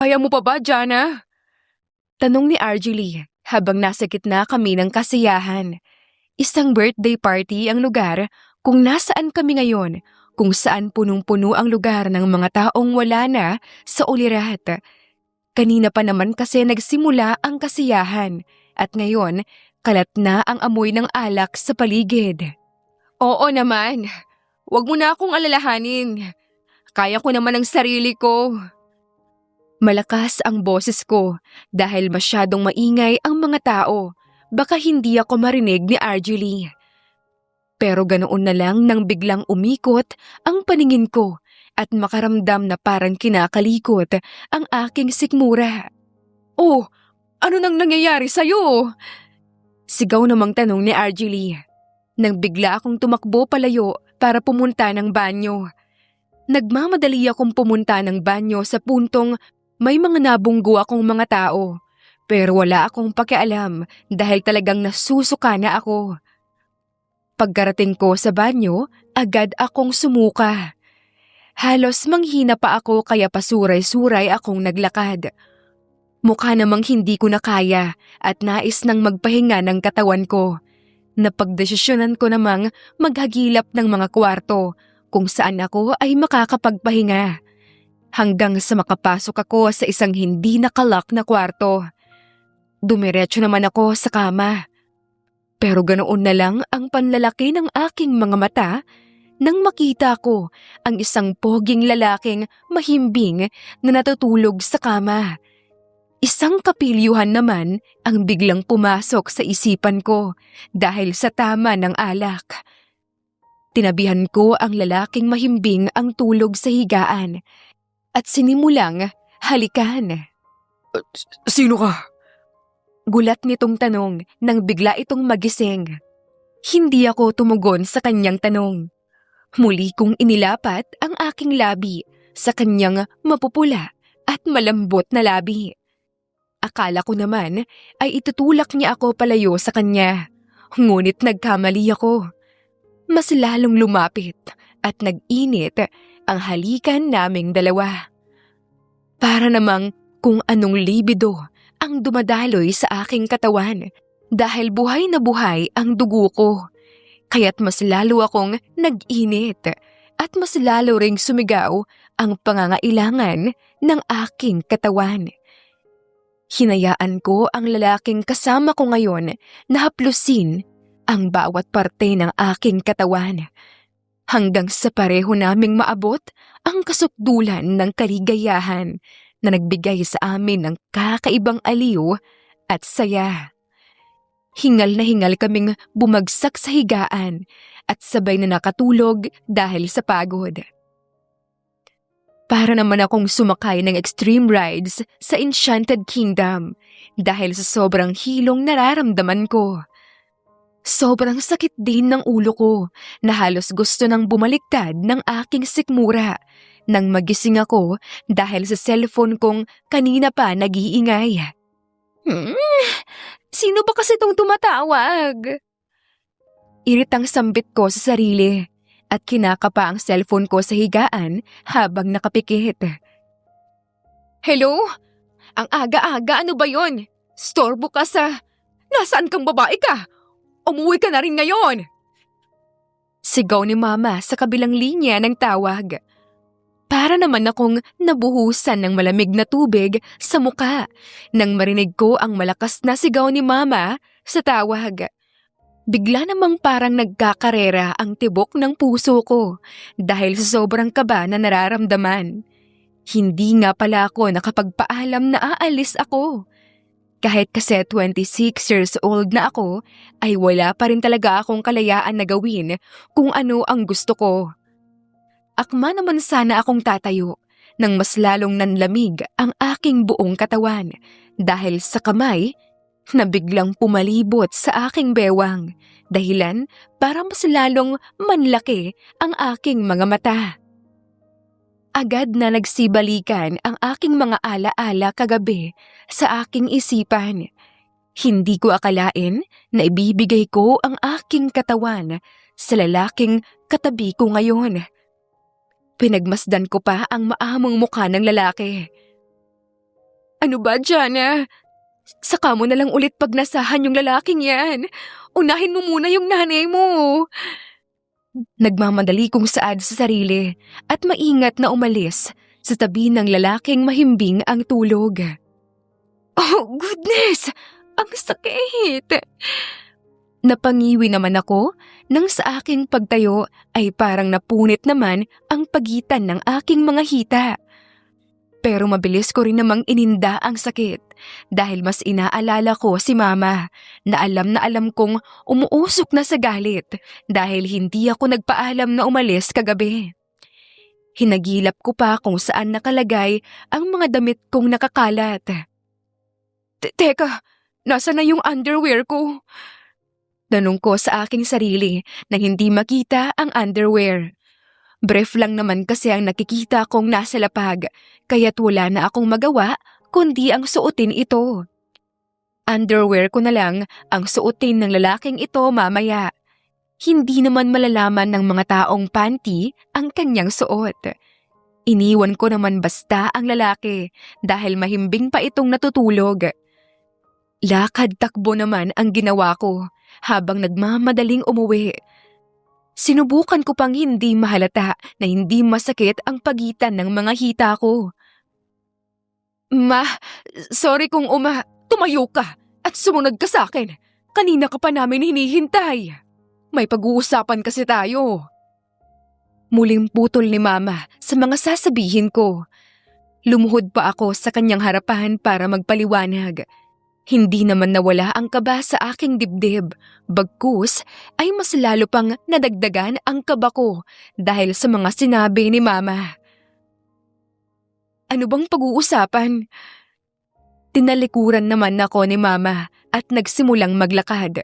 Kaya mo pa ba, Jana? Tanong ni Argely habang nasa gitna kami ng kasiyahan. Isang birthday party ang lugar kung nasaan kami ngayon, kung saan punong-puno ang lugar ng mga taong wala na sa ulirat. Kanina pa naman kasi nagsimula ang kasiyahan at ngayon kalat na ang amoy ng alak sa paligid. Oo naman, wag mo na akong alalahanin. Kaya ko naman ang sarili ko. Malakas ang boses ko dahil masyadong maingay ang mga tao. Baka hindi ako marinig ni Argely. Pero ganoon na lang nang biglang umikot ang paningin ko at makaramdam na parang kinakalikot ang aking sikmura. Oh, ano nang nangyayari sa'yo? Sigaw namang tanong ni Argely. Nang bigla akong tumakbo palayo para pumunta ng banyo. Nagmamadali akong pumunta ng banyo sa puntong may mga nabunggo akong mga tao. Pero wala akong pakialam dahil talagang nasusuka na ako. Pagkarating ko sa banyo, agad akong sumuka. Halos manghina pa ako kaya pasuray-suray akong naglakad. Mukha namang hindi ko na kaya at nais nang magpahinga ng katawan ko. Napagdesisyonan ko namang maghagilap ng mga kwarto kung saan ako ay makakapagpahinga. Hanggang sa makapasok ako sa isang hindi nakalock na kwarto. Dumiretso naman ako sa kama. Pero ganoon na lang ang panlalaki ng aking mga mata nang makita ko ang isang poging lalaking mahimbing na natutulog sa kama. Isang kapilyuhan naman ang biglang pumasok sa isipan ko dahil sa tama ng alak. Tinabihan ko ang lalaking mahimbing ang tulog sa higaan at sinimulang halikan. Sino ka? Gulat nitong tanong nang bigla itong magising. Hindi ako tumugon sa kanyang tanong. Muli kong inilapat ang aking labi sa kanyang mapupula at malambot na labi. Akala ko naman ay itutulak niya ako palayo sa kanya. Ngunit nagkamali ako. Mas lalong lumapit at nag-init ang halikan naming dalawa. Para namang kung anong libido ang dumadaloy sa aking katawan dahil buhay na buhay ang dugo ko. Kaya't mas lalo akong nag-init at mas lalo ring sumigaw ang pangangailangan ng aking katawan. Hinayaan ko ang lalaking kasama ko ngayon na haplusin ang bawat parte ng aking katawan hanggang sa pareho naming maabot ang kasukdulan ng kaligayahan na nagbigay sa amin ng kakaibang aliw at saya. Hingal na hingal kaming bumagsak sa higaan at sabay na nakatulog dahil sa pagod. Para naman akong sumakay ng extreme rides sa Enchanted Kingdom dahil sa sobrang hilong nararamdaman ko. Sobrang sakit din ng ulo ko na halos gusto nang bumaliktad ng aking sikmura nang magising ako dahil sa cellphone kong kanina pa nag-iingay. Sino ba kasi itong tumatawag? Iritang sambit ko sa sarili at kinakapa ang cellphone ko sa higaan habang nakapikit. Hello? Ang aga-aga, ano ba yon? Storbo ka sa... Nasaan kang babae ka? Umuwi ka na rin ngayon! Sigaw ni Mama sa kabilang linya ng tawag. Para naman akong nabuhusan ng malamig na tubig sa muka nang marinig ko ang malakas na sigaw ni Mama sa tawag. Bigla namang parang nagkakarera ang tibok ng puso ko dahil sa sobrang kaba na nararamdaman. Hindi nga pala ako nakapagpaalam na aalis ako. Kahit kasi 26 years old na ako, ay wala pa rin talaga akong kalayaan na gawin kung ano ang gusto ko. Akma naman sana akong tatayo nang mas lalong nanlamig ang aking buong katawan dahil sa kamay na biglang pumalibot sa aking bewang dahilan para mas lalong manlaki ang aking mga mata. Agad na nagsibalikan ang aking mga ala-ala kagabi sa aking isipan. Hindi ko akalain na ibibigay ko ang aking katawan sa lalaking katabi ko ngayon. Pinagmasdan ko pa ang maamong mukha ng lalaki. Ano ba, Jana? Saka mo na lang ulit pagnasahan yung lalaking yan. Unahin mo muna yung nanay mo. Nagmamadali kong saad sa sarili at maingat na umalis sa tabi ng lalaking mahimbing ang tulog. Oh, goodness! Ang sakit! Napangiwi naman ako nang sa aking pagtayo ay parang napunit naman ang pagitan ng aking mga hita. Pero mabilis ko rin namang ininda ang sakit dahil mas inaalala ko si Mama na alam kong umuusok na sa galit dahil hindi ako nagpaalam na umalis kagabi. Hinagilap ko pa kung saan nakalagay ang mga damit kong nakakalat. Teka, nasa na yung underwear ko? Tanong ko sa aking sarili nang hindi makita ang underwear. Brief lang naman kasi ang nakikita kong nasa lapag, kaya't wala na akong magawa kundi ang suotin ito. Underwear ko na lang ang suotin ng lalaking ito mamaya. Hindi naman malalaman ng mga taong panty ang kanyang suot. Iniwan ko naman basta ang lalaki dahil mahimbing pa itong natutulog. Lakad-takbo naman ang ginawa ko habang nagmamadaling umuwi. Sinubukan ko pang hindi mahalata na hindi masakit ang pagitan ng mga hita ko. Ma, sorry kung tumayo ka at sumunod ka sa akin. Kanina ka pa namin hinihintay. May pag-uusapan kasi tayo. Muling putol ni Mama sa mga sasabihin ko. Lumuhod pa ako sa kanyang harapan para magpaliwanag. Hindi naman nawala ang kaba sa aking dibdib, bagkus ay mas lalo pang nadagdagan ang kaba ko dahil sa mga sinabi ni Mama. Ano bang pag-uusapan? Tinalikuran naman ako ni Mama at nagsimulang maglakad.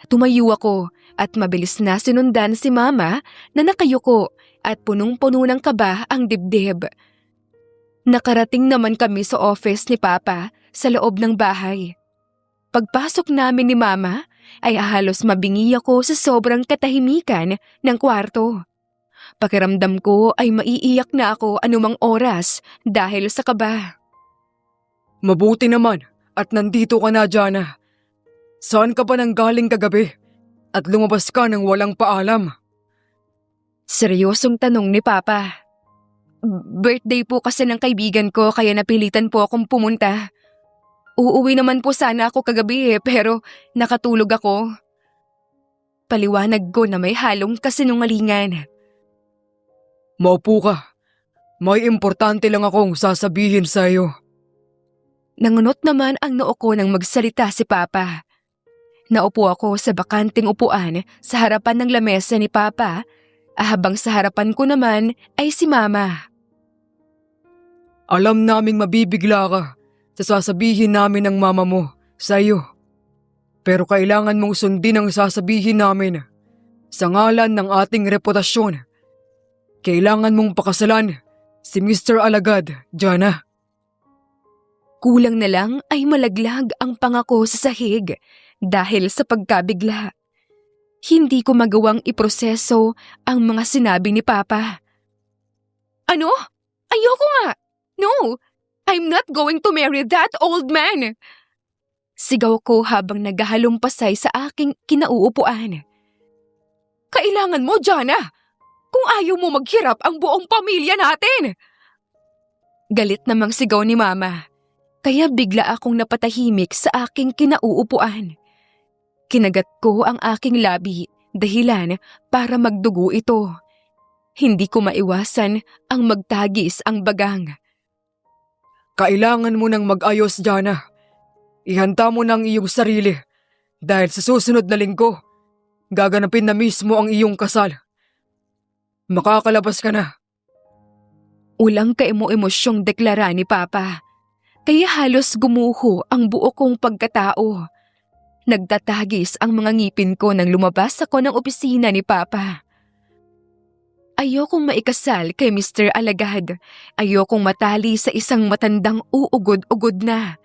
Tumayo ako at mabilis na sinundan si Mama na nakayuko at punong-puno ng kaba ang dibdib. Nakarating naman kami sa office ni Papa sa loob ng bahay. Pagpasok namin ni Mama ay halos mabingi ako sa sobrang katahimikan ng kwarto. Pakiramdam ko ay maiiyak na ako anumang oras dahil sa kaba. Mabuti naman at nandito ka na, Jana. Saan ka ba nanggaling kagabi? At lumabas ka nang walang paalam? Seryosong tanong ni Papa. Birthday po kasi ng kaibigan ko kaya napilitan po akong pumunta. Uuwi naman po sana ako kagabi pero nakatulog ako. Paliwanag ko na may halong kasinungalingan. Maupo ka. May importante lang akong sasabihin sa iyo. Nangunot naman ang noo ko nang magsalita si Papa. Naupo ako sa bakanting upuan sa harapan ng lamesa ni Papa, habang sa harapan ko naman ay si Mama. Alam naming mabibigla ka sa sasabihin namin ng mama mo sa iyo. Pero kailangan mong sundin ang sasabihin namin sa ngalan ng ating reputasyon. Kailangan mong pakasalan si Mr. Alagad, Jana. Kulang na lang ay malaglag ang pangako sa sahig dahil sa pagkabigla. Hindi ko magawang iproseso ang mga sinabi ni Papa. Ano? Ayoko nga! No! I'm not going to marry that old man! Sigaw ko habang naghahalumpasay sa aking kinauupuan. Kailangan mo, Jana! Kung ayaw mo maghirap ang buong pamilya natin! Galit namang sigaw ni Mama, kaya bigla akong napatahimik sa aking kinauupuan. Kinagat ko ang aking labi, dahilan para magdugo ito. Hindi ko maiwasan ang magtagis ang bagang. Kailangan mo nang mag-ayos, Jana. Ihanda mo ng iyong sarili dahil sa susunod na linggo, gaganapin na mismo ang iyong kasal. Makakalabas ka na. Ulang kaemo-emosyong deklara ni Papa, kaya halos gumuho ang buo kong pagkatao. Nagtatagis ang mga ngipin ko nang lumabas ako ng opisina ni Papa. Ayokong maikasal kay Mr. Alagad. Ayokong matali sa isang matandang uugod-ugod na.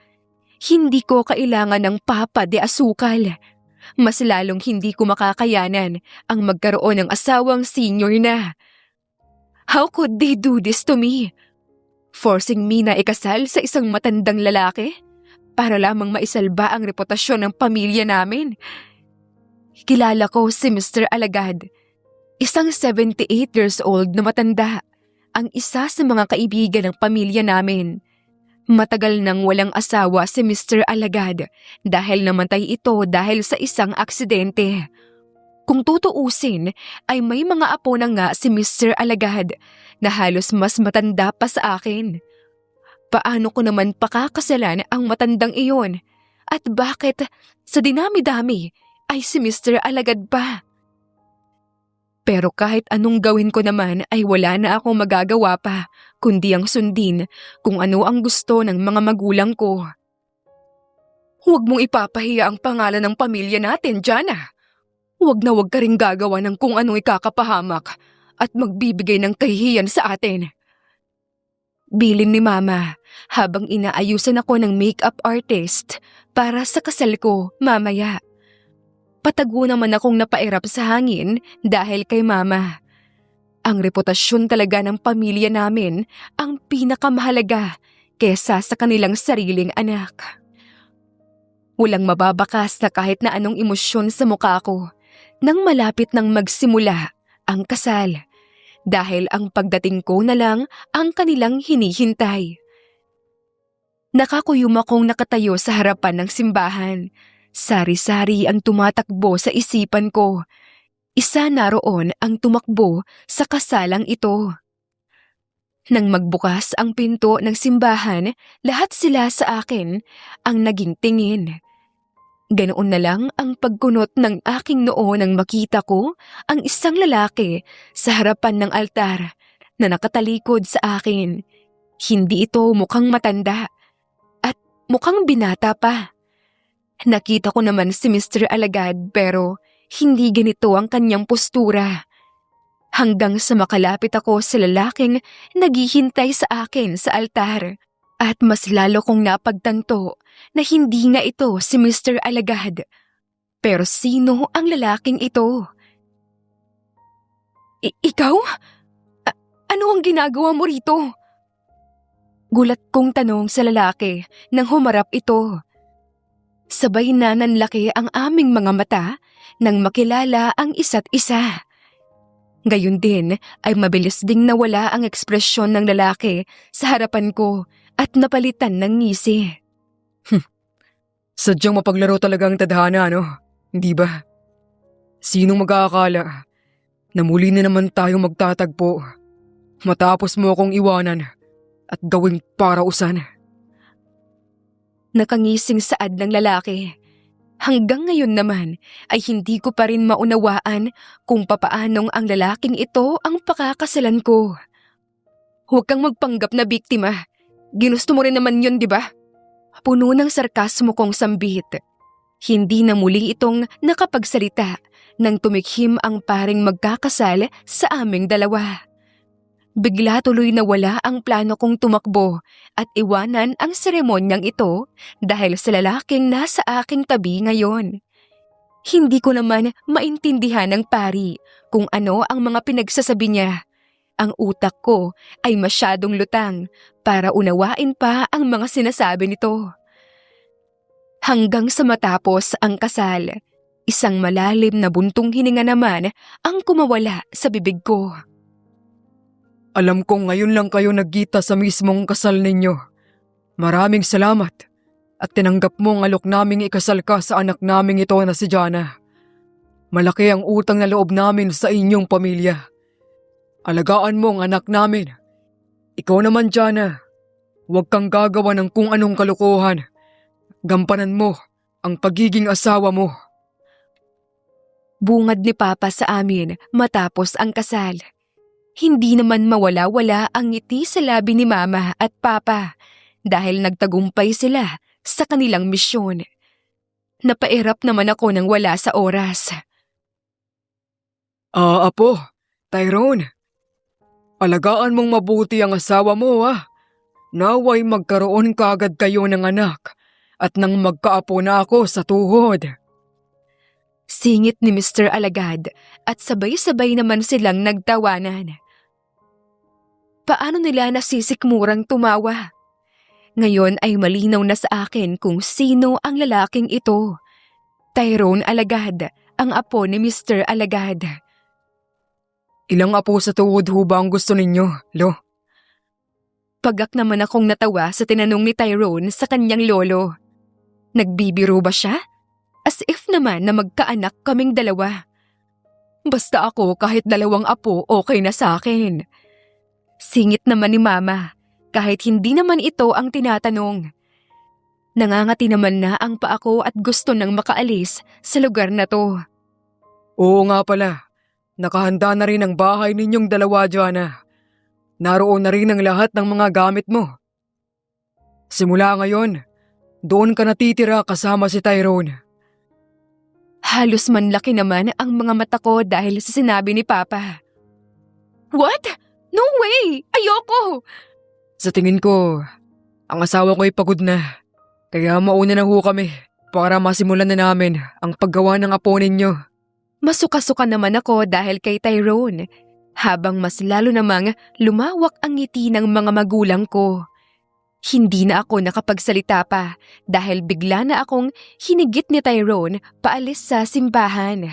Hindi ko kailangan ng Papa de Asukal. Mas lalong hindi ko makakayanan ang magkaroon ng asawang senior na. How could they do this to me? Forcing me na ikasal sa isang matandang lalaki para lamang maisalba ang reputasyon ng pamilya namin. Kilala ko si Mr. Alagad, isang 78 years old na matanda, ang isa sa mga kaibigan ng pamilya namin. Matagal nang walang asawa si Mr. Alagad dahil namatay ito dahil sa isang aksidente. Kung tutuusin ay may mga apo na nga si Mr. Alagad na halos mas matanda pa sa akin. Paano ko naman pakakasalan ang matandang iyon? At bakit sa dinami-dami ay si Mr. Alagad pa? Pero kahit anong gawin ko naman ay wala na akong magagawa pa kundi ang sundin kung ano ang gusto ng mga magulang ko. Huwag mong ipapahiya ang pangalan ng pamilya natin, Jana. Huwag na huwag ka rin gagawa ng kung anong ikakapahamak at magbibigay ng kahihiyan sa atin. Bilin ni Mama habang inaayusan ako ng makeup artist para sa kasal ko mamaya. Patago naman akong napairap sa hangin dahil kay Mama. Ang reputasyon talaga ng pamilya namin ang pinakamahalaga kesa sa kanilang sariling anak. Walang mababakas na kahit na anong emosyon sa mukha ko nang malapit nang magsimula ang kasal dahil ang pagdating ko na lang ang kanilang hinihintay. Nakakuyom akong nakatayo sa harapan ng simbahan. Sari-sari ang tumatakbo sa isipan ko. Isa na roon ang tumakbo sa kasalang ito. Nang magbukas ang pinto ng simbahan, lahat sila sa akin ang naging tingin. Ganoon na lang ang pagkunot ng aking noo nang makita ko ang isang lalaki sa harapan ng altar na nakatalikod sa akin. Hindi ito mukhang matanda at mukhang binata pa. Nakita ko naman si Mr. Alagad pero hindi ganito ang kanyang postura. Hanggang sa makalapit ako sa lalaking naghihintay sa akin sa altar at mas lalo kong napagtanto na hindi nga ito si Mr. Alagad. Pero sino ang lalaking ito? Ikaw? Ano ang ginagawa mo rito? Gulat kong tanong sa lalaki nang humarap ito. Sabay na nanlaki ang aming mga mata nang makilala ang isa't isa. Gayon din ay mabilis ding nawala ang ekspresyon ng lalaki sa harapan ko at napalitan ng ngisi. Sadyang mapaglaro talaga ang tadhana, ano? Hindi ba? Sinong mag-aakala na muli na naman tayong magtatagpo matapos mo akong iwanan at gawing parausan? Nakangising saad ng lalaki. Hanggang ngayon naman ay hindi ko pa rin maunawaan kung papaanong ang lalaking ito ang pakakasalan ko. Huwag kang magpanggap na biktima. Ginusto mo rin naman yun, di ba? Puno ng sarkasmo kong sambit. Hindi na muli itong nakapagsalita nang tumikhim ang paring magkakasal sa aming dalawa. Bigla tuloy nawala ang plano kong tumakbo at iwanan ang seremonyang ito dahil sa lalaking nasa aking tabi ngayon. Hindi ko naman maintindihan ng pari kung ano ang mga pinagsasabi niya. Ang utak ko ay masyadong lutang para unawain pa ang mga sinasabi nito. Hanggang sa matapos ang kasal, isang malalim na buntong hininga naman ang kumawala sa bibig ko. Alam kong ngayon lang kayo nagkita sa mismong kasal ninyo. Maraming salamat at tinanggap mo ang alok naming ikasal ka sa anak naming ito na si Jana. Malaki ang utang na loob namin sa inyong pamilya. Alagaan mo ang anak namin. Ikaw naman, Jana, huwag kang gagawa ng kung anong kalokohan. Gampanan mo ang pagiging asawa mo. Bungad ni Papa sa amin matapos ang kasal. Hindi naman mawala-wala ang ngiti sa labi ni Mama at Papa dahil nagtagumpay sila sa kanilang misyon. Napairap naman ako nang wala sa oras. Apo, Tyrone. Alagaan mong mabuti ang asawa mo, ha? Naway magkaroon kaagad kayo ng anak at nang magkaapo na ako sa tuhod. Singit ni Mr. Alagad at sabay-sabay naman silang nagtawanan. paano nila nasisikmurang tumawa? Ngayon ay malinaw na sa akin kung sino ang lalaking ito. Tyrone Alagad, ang apo ni Mr. Alagad. Ilang apo sa tuhod ho ba ang gusto ninyo, Lo? Pagak naman akong natawa sa tinanong ni Tyrone sa kanyang lolo. Nagbibiro ba siya? As if naman na magkaanak kaming dalawa. Basta ako kahit 2 apo okay na sa akin. Singit naman ni Mama kahit hindi naman ito ang tinatanong. Nangangati naman na ang paa ko at gusto nang makaalis sa lugar na to. Oo nga pala, nakahanda na rin ang bahay ninyong 2, Joanna. Naroon na rin ang lahat ng mga gamit mo. Simula ngayon, doon ka natitira kasama si Tyrone. Halos manlaki naman ang mga mata ko dahil sa sinabi ni Papa. What? No way! Ayoko! Sa tingin ko, ang asawa ko'y pagod na. Kaya mauna na ho kami para masimulan na namin ang paggawa ng apo ninyo. Masuka-suka naman ako dahil kay Tyrone, habang mas lalo namang lumawak ang ngiti ng mga magulang ko. Hindi na ako nakapagsalita pa dahil bigla na akong hinigit ni Tyrone paalis sa simbahan.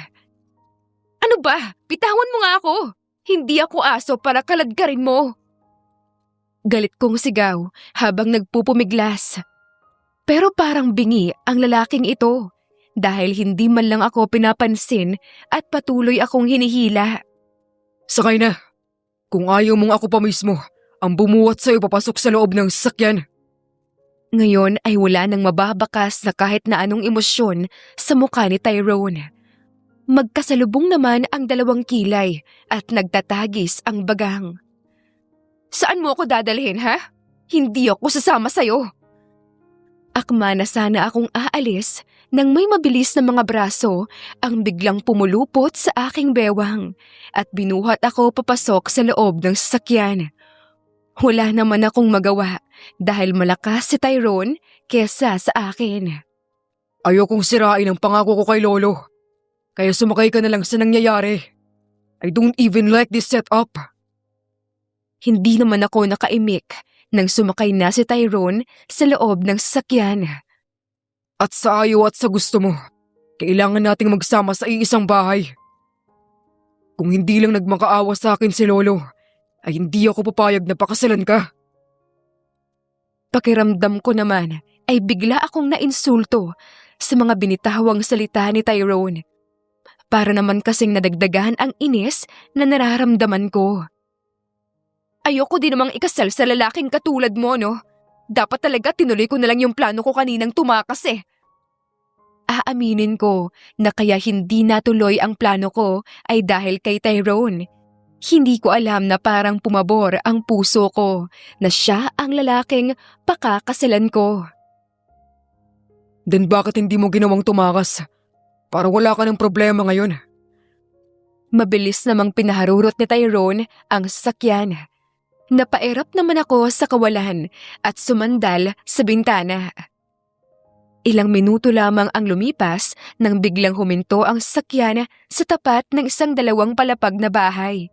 Ano ba? Bitawan mo nga ako! Hindi ako aso para kaladkarin mo! Galit kong sigaw habang nagpupumiglas. Pero parang bingi ang lalaking ito dahil hindi man lang ako pinapansin at patuloy akong hinihila. Sakay na. Kung ayaw mong ako pa mismo ang bumuhat sa'yo papasok sa loob ng sasakyan. Ngayon ay wala nang mababakas na kahit na anong emosyon sa mukha ni Tyrone. Magkasalubong naman ang 2 kilay at nagtatagis ang bagang. Saan mo ako dadalhin, ha? Hindi ako sasama sa'yo. Akma na sana akong aalis nang may mabilis na mga braso ang biglang pumulupot sa aking bewang at binuhat ako papasok sa loob ng sasakyan. Wala naman akong magawa dahil malakas si Tyrone kesa sa akin. Ayokong sirain ang pangako ko kay Lolo. Kaya sumakay ka na lang sa nangyayari. I don't even like this setup. Hindi naman ako nakaimik nang sumakay na si Tyrone sa loob ng sasakyan. At sa ayaw at sa gusto mo, kailangan nating magsama sa iisang bahay. Kung hindi lang nagmakaawa sa akin si Lolo, ay hindi ako papayag na pakasalan ka. Pakiramdam ko naman ay bigla akong nainsulto sa mga binitawang salita ni Tyrone. Para naman kasing nadagdagan ang inis na nararamdaman ko. Ayoko din namang ikasal sa lalaking katulad mo, no? Dapat talaga tinuloy ko na lang yung plano ko kaninang tumakas eh. Aaminin ko na kaya hindi natuloy ang plano ko ay dahil kay Tyrone. Hindi ko alam na parang pumabor ang puso ko na siya ang lalaking pakakasalan ko. Then bakit hindi mo ginawang tumakas? Para wala ka ng problema ngayon. Mabilis namang pinaharurot ni Tyrone ang sasakyan. Napaerap naman ako sa kawalan at sumandal sa bintana. Ilang minuto lamang ang lumipas nang biglang huminto ang sasakyan sa tapat ng isang 2 palapag na bahay.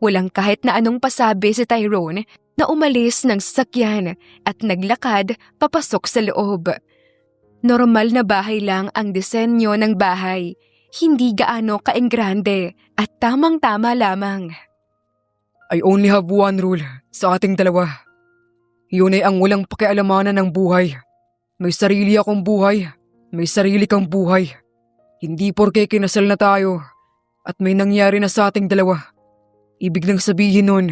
Walang kahit na anong pasabi si Tyrone na umalis ng sasakyan at naglakad papasok sa loob. Normal na bahay lang ang disenyo ng bahay, hindi gaano kaenggrande at tamang-tama lamang. I only have one rule sa ating 2. Yun ay ang walang pakialamanan ng buhay. May sarili akong buhay, may sarili kang buhay. Hindi porke kinasal na tayo at may nangyari na sa ating 2. Ibig nang sabihin nun,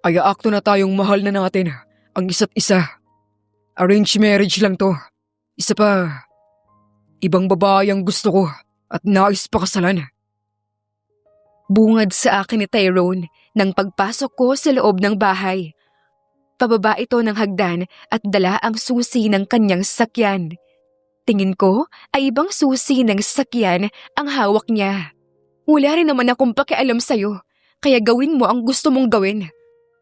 ay aakto na tayong mahal na natin ang isa't isa. Arranged marriage lang to. Isa pa, ibang babae ang gusto ko at nais pakasalan. Bungad sa akin ni Tyrone nang pagpasok ko sa loob ng bahay. Pababa ito ng hagdan at dala ang susi ng kanyang sasakyan. Tingin ko ay ibang susi ng sasakyan ang hawak niya. Wala rin naman akong pakialam sa'yo, kaya gawin mo ang gusto mong gawin.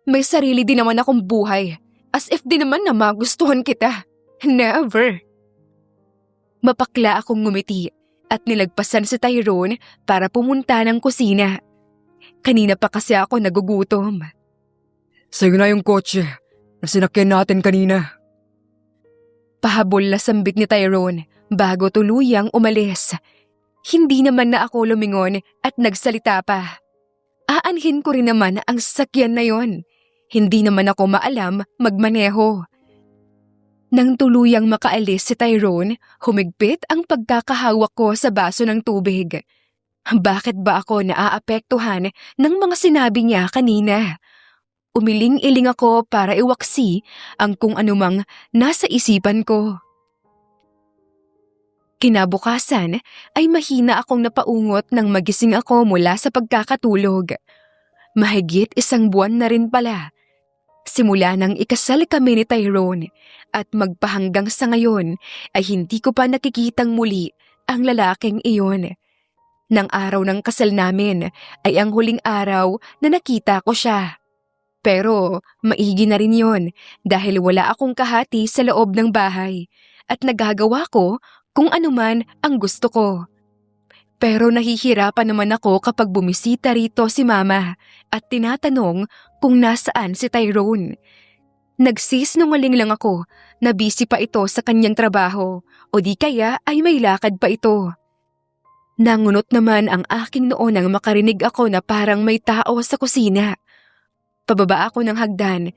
May sarili din naman akong buhay, as if din naman na magustuhan kita. Never! Mapakla akong ngumiti at nilagpasan si Tyrone para pumunta ng kusina. Kanina pa kasi ako nagugutom. Sa'yo na yung kotse na sinakyan natin kanina. Pahabol na sambit ni Tyrone bago tuluyang umalis. Hindi naman na ako lumingon at nagsalita pa. Aanhin ko rin naman ang sasakyan na yon. Hindi naman ako maalam magmaneho. Nang tuluyang makaalis si Tyrone, humigpit ang pagkakahawak ko sa baso ng tubig. Bakit ba ako naaapektuhan ng mga sinabi niya kanina? Umiling-iling ako para iwaksi ang kung anumang nasa isipan ko. Kinabukasan ay mahina akong napaungot nang magising ako mula sa pagkakatulog. Mahigit 1 buwan na rin pala. Simula nang ikasal kami ni Tyrone at magpahanggang sa ngayon ay hindi ko pa nakikitang muli ang lalaking iyon. Nang araw ng kasal namin ay ang huling araw na nakita ko siya. Pero maigi na rin yon dahil wala akong kahati sa loob ng bahay at nagagawa ko kung anuman ang gusto ko. Pero nahihirapan naman ako kapag bumisita rito si Mama at tinatanong kung nasaan si Tyrone. Nagsisinungaling lang ako na busy pa ito sa kanyang trabaho o di kaya ay may lakad pa ito. Nangunot naman ang aking noo nang makarinig ako na parang may tao sa kusina. Pababa ako ng hagdan,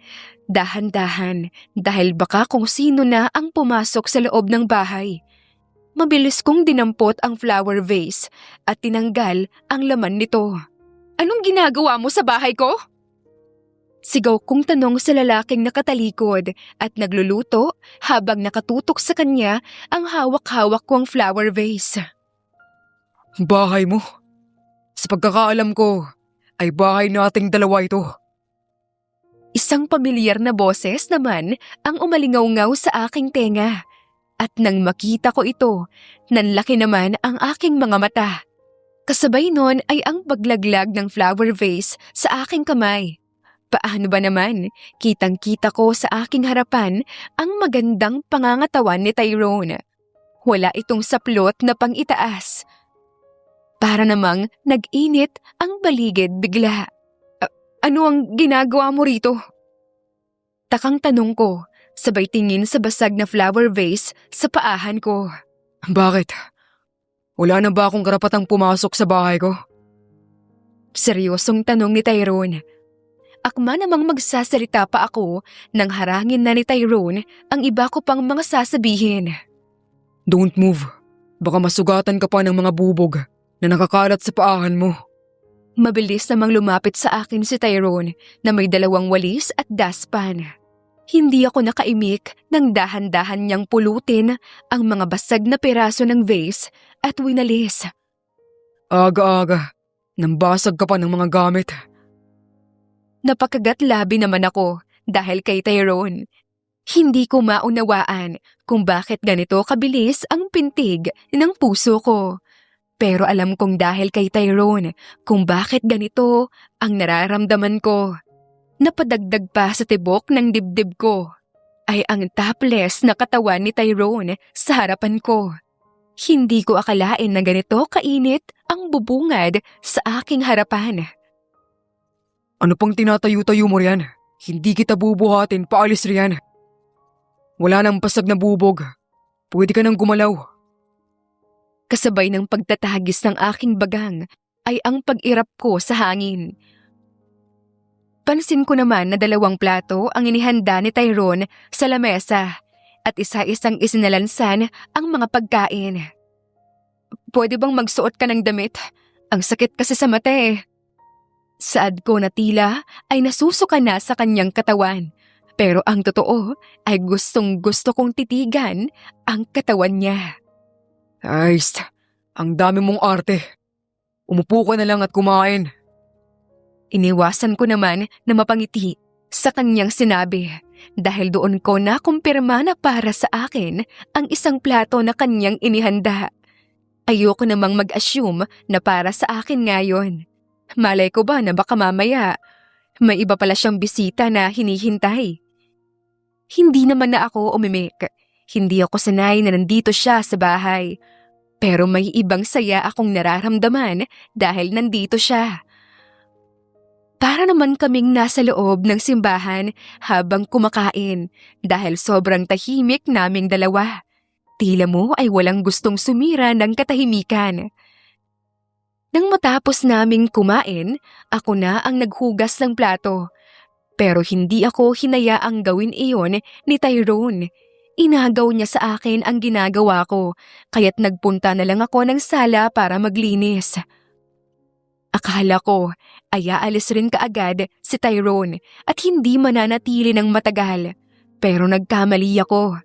dahan-dahan dahil baka kung sino na ang pumasok sa loob ng bahay. Mabilis kong dinampot ang flower vase at tinanggal ang laman nito. "Anong ginagawa mo sa bahay ko?" Sigaw kong tanong sa lalaking nakatalikod at nagluluto habang nakatutok sa kanya ang hawak-hawak kong flower vase. Bahay mo? Sa pagkakaalam ko, ay bahay nating dalawa ito. Isang pamilyar na boses naman ang umalingaw-ngaw sa aking tenga. At nang makita ko ito, nanlaki naman ang aking mga mata. Kasabay nun ay ang paglaglag ng flower vase sa aking kamay. Paano ba naman, kitang-kita ko sa aking harapan ang magandang pangangatawan ni Tyrone. Wala itong saplot na pang-itaas. Para namang nag-init ang baligid bigla. Ano ang ginagawa mo rito? Takang tanong ko, sabay tingin sa basag na flower vase sa paahan ko. Bakit? Wala na ba akong karapatang pumasok sa bahay ko? Seryosong tanong ni Tyrone. Akma namang magsasalita pa ako nang harangin na ni Tyrone ang iba ko pang mga sasabihin. Don't move. Baka masugatan ka pa ng mga bubog na nakakalat sa paahan mo. Mabilis namang lumapit sa akin si Tyrone na may 2 walis at dustpan. Hindi ako nakaimik nang dahan-dahan niyang pulutin ang mga basag na piraso ng vase at winalis. Aga-aga, nambasag ka pa ng mga gamit. Napakagat-labi naman ako dahil kay Tyrone. Hindi ko maunawaan kung bakit ganito kabilis ang pintig ng puso ko. Pero alam kong dahil kay Tyrone kung bakit ganito ang nararamdaman ko. Napadagdag pa sa tibok ng dibdib ko ay ang topless na katawan ni Tyrone sa harapan ko. Hindi ko akalain na ganito kainit ang bubungad sa aking harapan. Ano pang tinatayo-tayo mo riyan? Hindi kita bubuhatin, paalis riyan. Wala nang pasag na bubog. Pwede ka nang gumalaw. Kasabay ng pagtatagis ng aking bagang ay ang pag-irap ko sa hangin. Pansin ko naman na 2 plato ang inihanda ni Tyrone sa lamesa at isa-isang isinalansan ang mga pagkain. "Pwede bang magsuot ka ng damit? Ang sakit kasi sa mata eh." Saad ko na tila ay nasusuka na sa kanyang katawan. Pero ang totoo ay gustong-gusto kong titigan ang katawan niya. Ay, ang dami mong arte. Umupo ka na lang at kumain. Iniwasan ko naman na mapangiti sa kanyang sinabi dahil doon ko nakumpirma na para sa akin ang isang plato na kanyang inihanda. Ayoko namang mag-assume na para sa akin ngayon. Malay ko ba na baka mamaya may iba pala siyang bisita na hinihintay. Hindi naman na ako umimik. Hindi ako sanay na nandito siya sa bahay. Pero may ibang saya akong nararamdaman dahil nandito siya. Para naman kaming nasa loob ng simbahan habang kumakain dahil sobrang tahimik naming dalawa. Tila mo ay walang gustong sumira ng katahimikan. Nang matapos naming kumain, ako na ang naghugas ng plato. Pero hindi ako hinayaang gawin iyon ni Tyrone. Inagaw niya sa akin ang ginagawa ko, kaya't nagpunta na lang ako ng sala para maglinis. Akala ko ay aalis rin kaagad si Tyrone at hindi mananatili ng matagal. Pero nagkamali ako.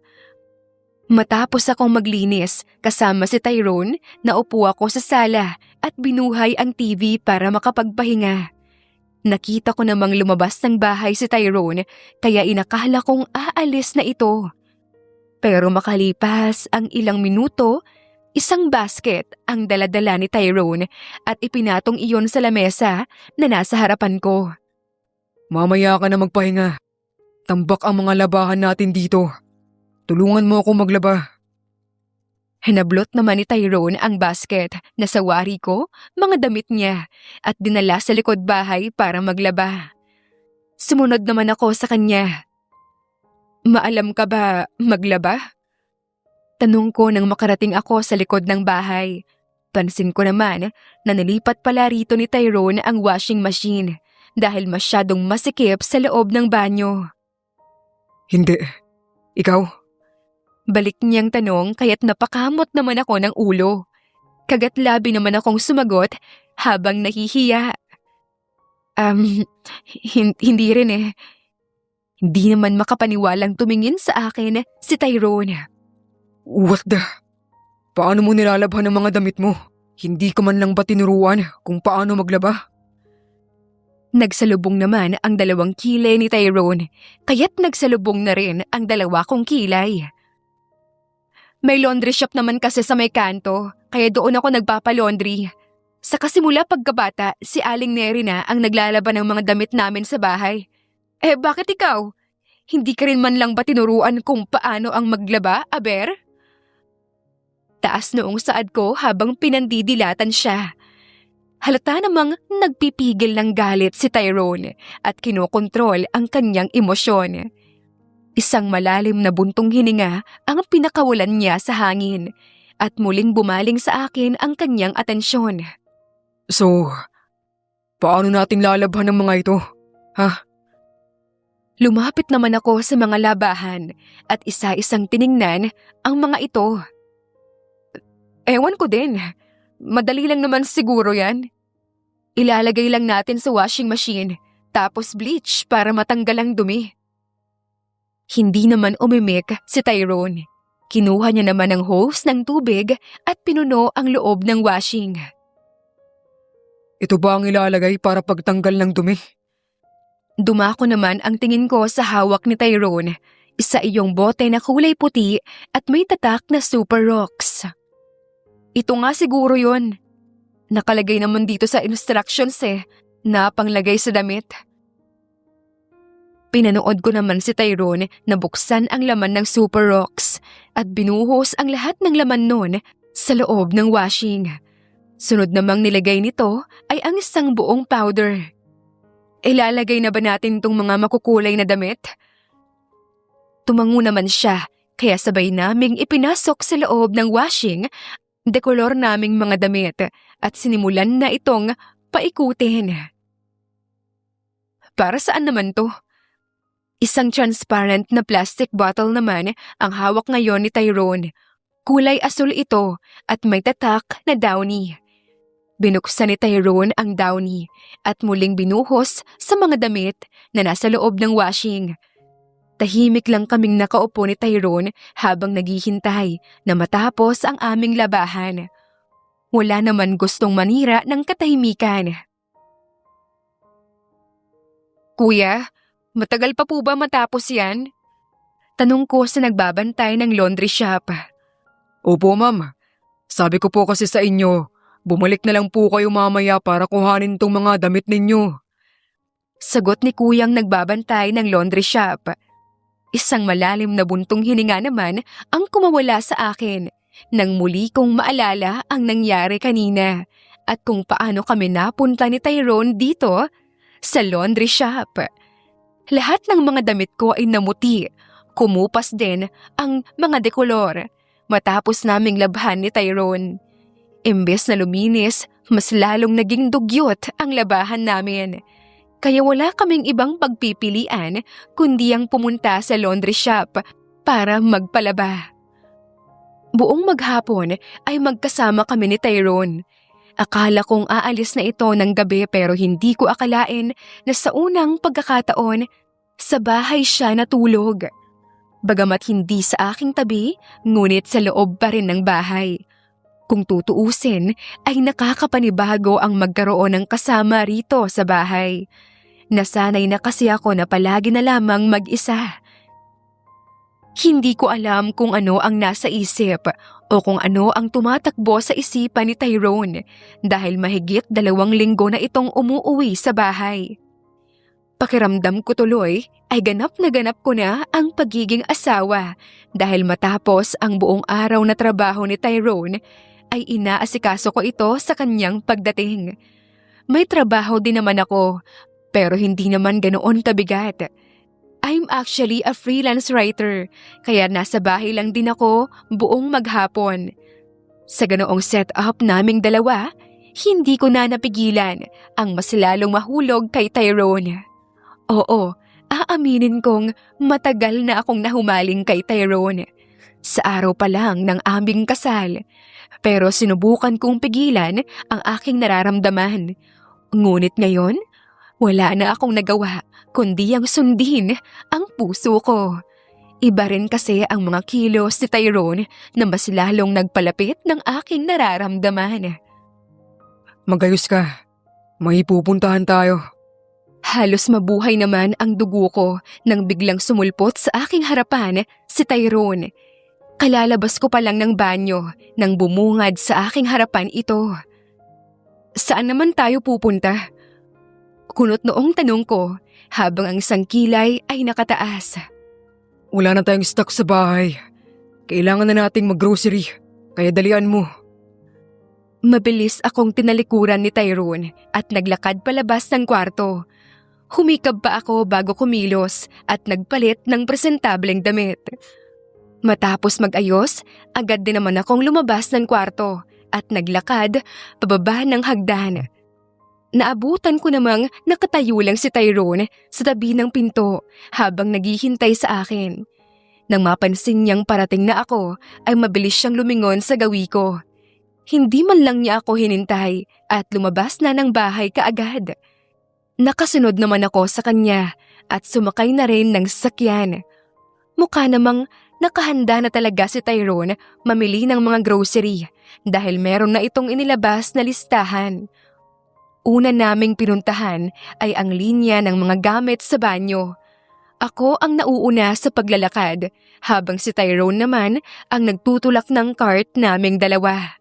Matapos akong maglinis kasama si Tyrone, naupo ako sa sala at binuhay ang TV para makapagpahinga. Nakita ko namang lumabas ng bahay si Tyrone kaya inakala kong aalis na ito. Pero makalipas ang ilang minuto, isang basket ang daladala ni Tyrone at ipinatong iyon sa lamesa na nasa harapan ko. Mamaya ka na magpahinga. Tambak ang mga labahan natin dito. Tulungan mo ako maglaba. Hinablot naman ni Tyrone ang basket na sa wari ko, mga damit niya, at dinala sa likod bahay para maglaba. Sumunod naman ako sa kanya. Maalam ka ba maglaba? Tanong ko nang makarating ako sa likod ng bahay. Pansin ko naman na nalipat pala rito ni Tyrone ang washing machine dahil masyadong masikip sa loob ng banyo. Hindi. Ikaw? Balik niyang tanong kaya't napakamot naman ako ng ulo. Kagatlabi naman akong sumagot habang nahihiya. Hindi rin eh. Hindi naman makapaniwalang tumingin sa akin si Tyrone. What the? Paano mo nilalabhan ang mga damit mo? Hindi ka man lang ba tinuruan kung paano maglaba? Nagsalubong naman ang 2 kilay ni Tyrone, kaya't nagsalubong na rin ang 2 kong kilay. May laundry shop naman kasi sa may kanto, kaya doon ako nagpapalaundry. Sa kasimula pagkabata, si Aling Neri na ang naglalaban ng mga damit namin sa bahay. Eh bakit ikaw? Hindi ka rin man lang ba tinuruan kung paano ang maglaba, aber? Taas noong saad ko habang pinandidilatan siya. Halata namang nagpipigil ng galit si Tyrone at kinokontrol ang kanyang emosyon. Isang malalim na buntong hininga ang pinakawalan niya sa hangin at muling bumaling sa akin ang kanyang atensyon. So, paano natin lalabhan ng mga ito? Ha? Lumapit naman ako sa mga labahan at isa-isang tiningnan ang mga ito. Ewan ko din. Madali lang naman siguro yan. Ilalagay lang natin sa washing machine tapos bleach para matanggal ang dumi. Hindi naman umimik si Tyrone. Kinuha niya naman ang hose ng tubig at pinuno ang loob ng washing. Ito ba ang ilalagay para pagtanggal ng dumi? Dumako naman ang tingin ko sa hawak ni Tyrone. Isa iyong bote na kulay puti at may tatak na super rocks. Ito nga siguro yon. Nakalagay naman dito sa instructions na panglagay sa damit. Pinanood ko naman si Tyrone na buksan ang laman ng super rocks at binuhos ang lahat ng laman nun sa loob ng washing. Sunod namang nilagay nito ay ang isang buong powder. Ilalagay na ba natin tong mga makukulay na damit? Tumango naman siya kaya sabay naming ipinasok sa loob ng washing dekolor naming mga damit at sinimulan na itong paikutin. Para saan naman to? Isang transparent na plastic bottle naman ang hawak ngayon ni Tyrone. Kulay asul ito at may tatak na downy. Binuksan ni Tyrone ang downy at muling binuhos sa mga damit na nasa loob ng washing. Tahimik lang kaming nakaupo ni Tyrone habang naghihintay na matapos ang aming labahan. Wala naman gustong manira ng katahimikan. Kuya, matagal pa po ba matapos yan? Tanong ko sa nagbabantay ng laundry shop. Opo, ma'am. Sabi ko po kasi sa inyo, bumalik na lang po kayo mamaya para kuhanin tong mga damit ninyo. Sagot ni kuyang nagbabantay ng laundry shop. Isang malalim na buntong hininga naman ang kumawala sa akin nang muli kong maalala ang nangyari kanina at kung paano kami napunta ni Tyrone dito sa laundry shop. Lahat ng mga damit ko ay namuti. Kumupas din ang mga dekolor matapos naming labhan ni Tyrone. Imbes na luminis, mas lalong naging dugyot ang labahan namin. Kaya wala kaming ibang pagpipilian kundi ang pumunta sa laundry shop para magpalaba. Buong maghapon ay magkasama kami ni Tyrone. Akala kong aalis na ito ng gabi pero hindi ko akalain na sa unang pagkakataon, sa bahay siya natulog. Bagamat hindi sa aking tabi, ngunit sa loob pa rin ng bahay. Kung tutuusin, ay nakakapanibago ang magkaroon ng kasama rito sa bahay. Nasanay na kasi ako na palagi na lamang mag-isa. Hindi ko alam kung ano ang nasa isip o kung ano ang tumatakbo sa isipan ni Tyrone dahil mahigit 2 linggo na itong umuuwi sa bahay. Pakiramdam ko tuloy ay ganap ko na ang pagiging asawa dahil matapos ang buong araw na trabaho ni Tyrone ay inaasikaso ko ito sa kanyang pagdating. May trabaho din naman ako pero hindi naman ganoon kabigat. I'm actually a freelance writer kaya nasa bahay lang din ako buong maghapon. Sa ganoong setup naming dalawa, hindi ko na napigilan ang mas lalong mahulog kay Tyrone. Oo, aaminin kong matagal na akong nahumaling kay Tyrone. Sa araw pa lang ng aming kasal. Pero sinubukan kong pigilan ang aking nararamdaman. Ngunit ngayon, wala na akong nagawa kundi ang sundin ang puso ko. Iba rin kasi ang mga kilos ni Tyrone na mas lalong nagpalapit ng aking nararamdaman. Magayos ka. May pupuntahan tayo. Halos mabuhay naman ang dugo ko nang biglang sumulpot sa aking harapan si Tyrone. Kalalabas ko pa lang ng banyo nang bumungad sa aking harapan ito. Saan naman tayo pupunta? Kunot noong tanong ko habang ang isang kilay ay nakataas. Wala na tayong stock sa bahay. Kailangan na nating mag-grocery. Kaya dalian mo. Mabilis akong tinalikuran ni Tyrone at naglakad palabas ng kwarto. Humikab pa ako bago kumilos at nagpalit ng presentableng damit. Matapos mag-ayos, agad din naman akong lumabas ng kwarto at naglakad pababa ng hagdan. Naabutan ko namang nakatayo lang si Tyrone sa tabi ng pinto habang naghihintay sa akin. Nang mapansin niyang parating na ako, ay mabilis siyang lumingon sa gawi ko. Hindi man lang niya ako hinintay at lumabas na ng bahay kaagad. Nakasunod naman ako sa kanya at sumakay na rin ng sasakyan. Mukha namang nakahanda na talaga si Tyrone mamili ng mga grocery dahil meron na itong inilabas na listahan. Una naming pinuntahan ay ang linya ng mga gamit sa banyo. Ako ang nauuna sa paglalakad habang si Tyrone naman ang nagtutulak ng cart naming dalawa.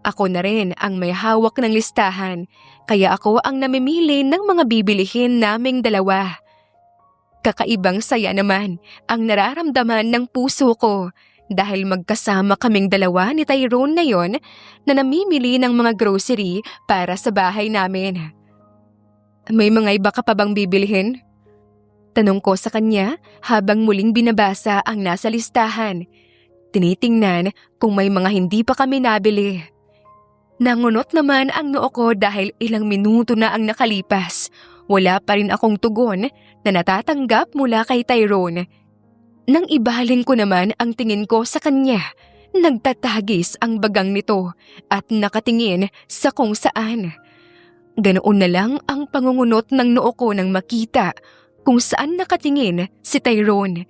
Ako na rin ang may hawak ng listahan, kaya ako ang namimili ng mga bibilihin naming dalawa. Kakaibang saya naman ang nararamdaman ng puso ko dahil magkasama kaming dalawa ni Tyrone ngayon na namimili ng mga grocery para sa bahay namin. May mga iba ka pa bang bibilihin? Tanong ko sa kanya habang muling binabasa ang nasa listahan. Tinitingnan kung may mga hindi pa kami nabili. Nangunot naman ang noo ko dahil ilang minuto na ang nakalipas. Wala pa rin akong tugon na natatanggap mula kay Tyrone. Nang ibaling ko naman ang tingin ko sa kanya, nagtatagis ang bagang nito at nakatingin sa kung saan. Ganoon na lang ang pangungunot ng noo ko nang makita kung saan nakatingin si Tyrone.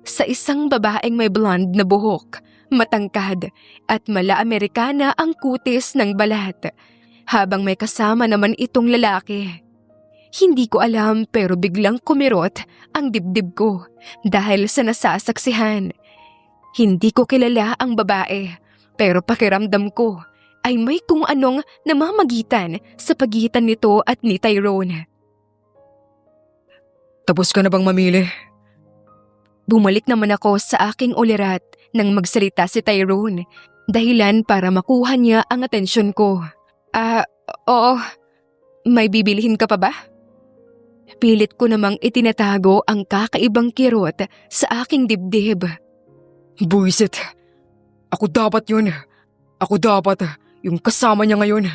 Sa isang babaeng may blonde na buhok, matangkad at mala-Amerikana ang kutis ng balat, habang may kasama naman itong lalaki. Hindi ko alam pero biglang kumirot ang dibdib ko dahil sa nasasaksihan. Hindi ko kilala ang babae pero pakiramdam ko ay may kung anong namamagitan sa pagitan nito at ni Tyrone. Tapos ka na bang mamili? Bumalik naman ako sa aking ulirat nang magsalita si Tyrone, dahilan para makuha niya ang atensyon ko. Oo. May bibilihin ka pa ba? Pilit ko namang itinatago ang kakaibang kirot sa aking dibdib. Buisit. Ako dapat yun. Ako dapat yung kasama niya ngayon.